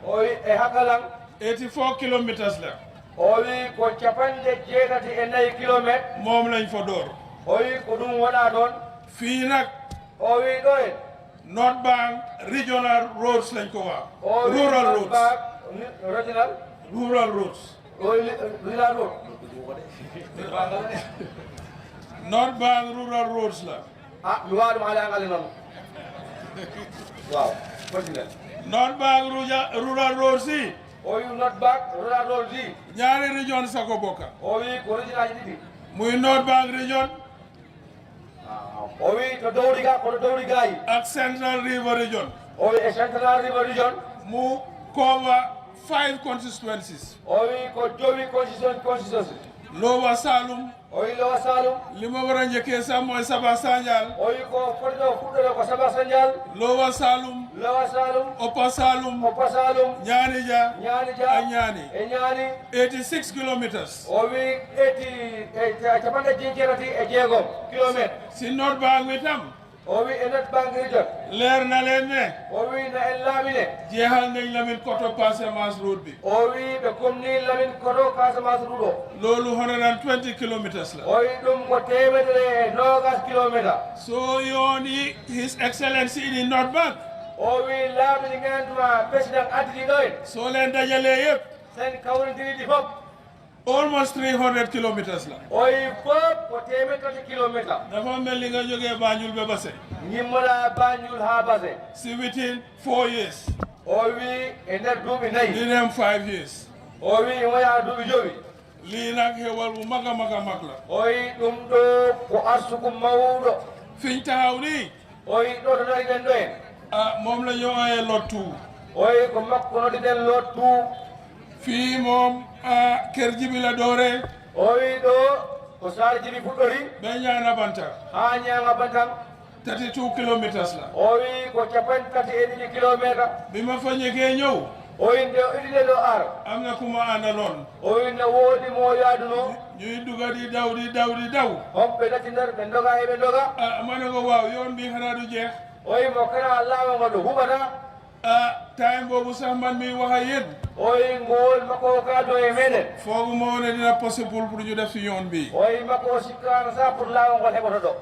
o wi e Hakalang 84 kilometers la o wi ko 74 kilométre moom lañ fa door o wi ko ɗum wona ɗon fii nag o wi ɗo en North Bank regional roads lañ ko wax o wi rural North roads Bank regional rural roads o wi rural road North Bank rural roads la mi wawa ɗum haala angale noon waaw continue North Bank rural roads yi o wi North Bank rural road yi ñaari région sa ko bokka o wi ko région aji ɗiɗi muy North Bank region o wi to dowri ga kono dowri gayi ak Central River region o wi e Central River region mu cover 5 constituencies o wi ko jowi constituency Lower Salum o wi Lower Salum li ma war a njëkkee sax mooy Saba Sanjal o wi ko fotɗo fuɗɗore ko Saba Sanjal Lower Salum Lower Salum Upper Salum Ñaanija ak Ñaani e Ñaani 86 kilometers o wi capanɗe jeejerati e jeegom kilométre si North Bank wi tam o wi e North Bank region leer na leen ne o wi na en laamine jeexal nañ Lamin Koto Casamance route bi o wi ɓe komni Lamin Koto Casamance route o loolu 120 kilometers la o wi ɗum ko 120 kilométre so yoon yi His Excellency in North Bank o wi laabi ɗi nganduma président additi ɗo en soo leen dajalee yëpp sen kawrintiri ɗi fof almost 300 kilometers la o wi fof ko 130 kilométre dafa mel ni nga jógee Banjul ba Basse ñimmoɗa Banjul ha Basse si within 4 years o wi e nder duuɓi 4 di dem 5 years o wi woya duuɓi 5 lii nag xewal bu mag a mag a mag la o wi ɗum ɗo ko arsuku mawɗo fiñ taxaw nii o wi ɗo to dari ɗen ɗo en moom la ñu ooyee lot 2 o wi ko makko noddi ɗen lot 2 fii moom kër Jibi la doore o wi ɗo ko saare Jibi fuɗɗori ɓe ñaana banta ha ñaanga bantan 32 kilometers la o wi ko 31 kilométre bi ma fa ñëgee ñëw o wi nde iɗiɗe ɗo ar am na ku ma àndaloon o wi ne woodi mo yaaduno ñuy duga di daw homɓe ɗati nder ɓe doga heɓe doga ma ne ko waaw yoon bi xanaa du jeex o wi mo kana laawa ngo ɗo huɓata time boobu sax man mi wax ak yéen o wi ngol makko ka do e meɗen foogu moo ne dina possible pour ñu def si yoon bi o wi makko sikkano sa pour laawa ngol heɓoto ɗo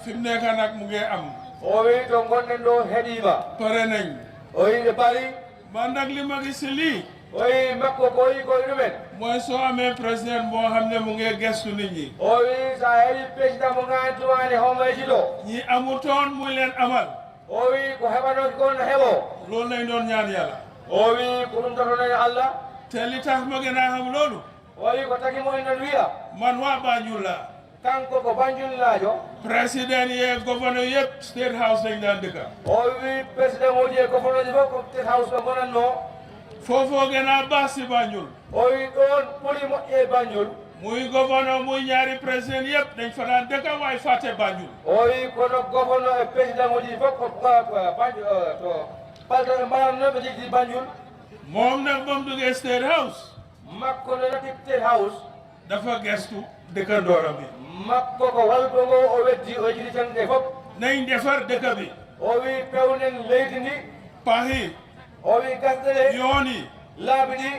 fi mu nekk nag mu ngi am o wi to gonɗen ɗo heeɗima pare nañ o wi ɓe paari man nag li ma gis si lii o wi makko ko wi koye ɗumen mooy soo amee président moo xam ne mu ngi gestu nit ñi o wi sa heeɗi président mo gantuwani homayji ɗo ñi amutoon muy leen amal o wi ko heɓanoki kon heɓo loolu lañ doon ñaan yàlla o wi ko ɗum totonen Allah te li tax ma gën a xam loolu o wi ko tagi mo enen wiya man waa Banjul la kanko ko Banjulnajo président ye gouverneur yëpp state house lañ daan dëkka o wi président oji e gouverneur ji fof ko state house ɓe gonatno foofoo gën a baax si Banjul o wi ɗon ɓuri moƴƴe Banjul muy gouverneur muy ñaari président yëpp dañ fa daan dëkka waaye fàtte Banjul o wi kono gouverneur e président oji fof ko Banjul to paltoɓe mbaɗannoɓe jigdi Banjul moom nag ba mu duggee state house makko no nati state house dafa gestu dëkkandooram bi makko ko walɓe ngo o weddi o jiɗi tan ɗe fof nañ defar dëkk bi o wi pewnen leydi ndi pahi o wi gasɗe ɗe yoon yi laabi ɗi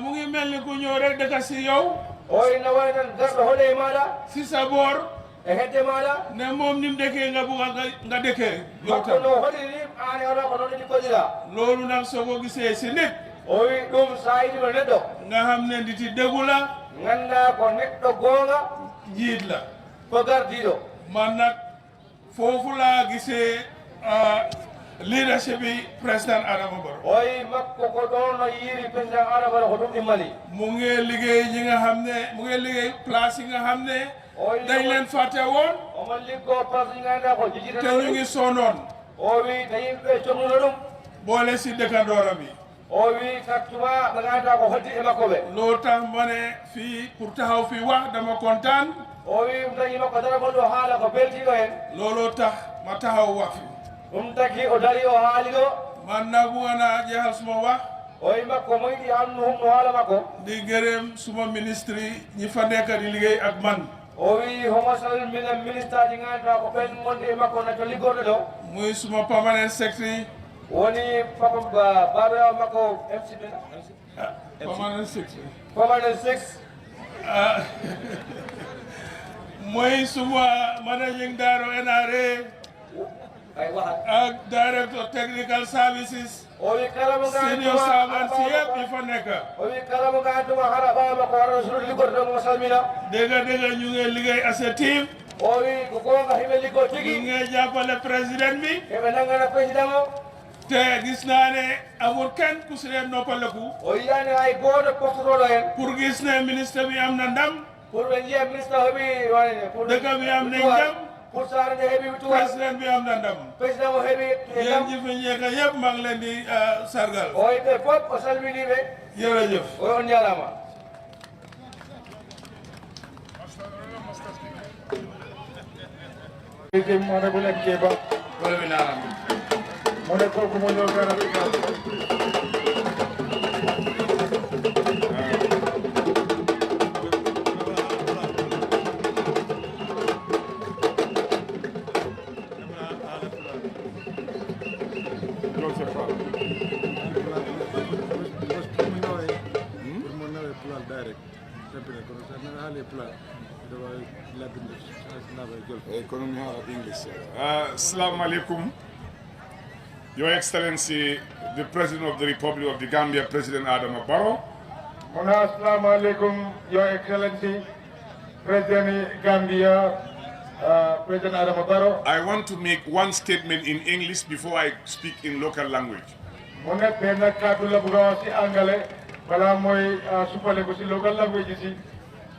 mu ngi mel ni ku ñëw rek dëkk si yow o wi no wayi tan garɗo hoɗe e maɗa si sa boor e hedde maɗa ne moom nim dëkkee nga bugg nga dëkkee yow makko tam no hoɗiri ni an hoɗa ko noon ɗiɗi koɗira loolu nag soo ko gisee si nit o wi ɗum sa yiɗima neɗɗo nga xam ne nditi dëggu la ganda ko neɗɗo goonga njiit la ko gardiɗo man nag foofu laa gisee leadership bi président Adama Barrow o wi makko ko ɗon no yiiri président Adama Barrow ko ɗum immani mu ngi liggéey ñi nga xam ne mu ngi liggéey place yi nga xam ne dañ leen fàtte woon omo liggo place yi ganda ko jijita te ñu ngi sonnoon o wi te yimɓe comnuno ɗum boole si dëkkandooram yi o wi sattuma ɓe ganda ko hoddi e makko ɓe loolu tax ma ne fii pour taxaw fii wax dama kontaan o wi ɗum tagi makko dara gonɗo haala ko beltiɗo hen looloo tax ma taxaw wax fi ɗum tagi o dari o haali ɗo man nag bu na jeexal suma wax o wi makko moyɗi annu humno haala makko di gërëm suma ministre yi ñi fa nekk di liggéey ak man o wi homo salmina ministre ji ganduɗa ko ɓen gonɗi e makko na to liggorɗo ɗo muy suma permanent secretary woni papa baɗoyaw makko MC permanent secretary permanent 6 muy suma managing director NRA ak director technical services senior servants yëpp yi fa nekk dégg ñu ngi liggéey as a team ñu ngi jàppale président bi te gis naa ne amul kenn ku si leen noppaleku pour gis ne ministre bi am na ndam dëkk bi am na ndam président bi am na ndam yéen ñi fi ñeeka yëpp maa ngi leen di sargal jërëjëf on jarama Honorable Keba, Assalamu alaikum, Your Excellency, the President of the Republic of the Gambia, President Adama Barrow. Assalamu alaikum, Your Excellency, President Gambia, President Adama Barrow. I want to make one statement in English before I speak in local language.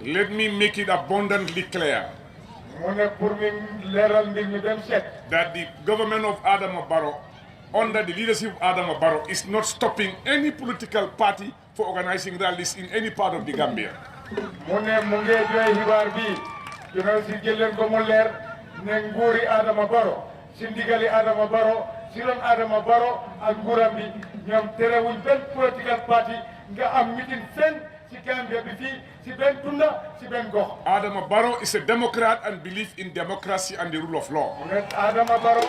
Let me make it abundantly clear that the government of Adama Barrow, under the leadership of Adama Barrow, is not stopping any political party for organizing rallies in any part of the Gambia. Adama Barrow is a Democrat and believes in democracy and the rule of law. Adama Barrow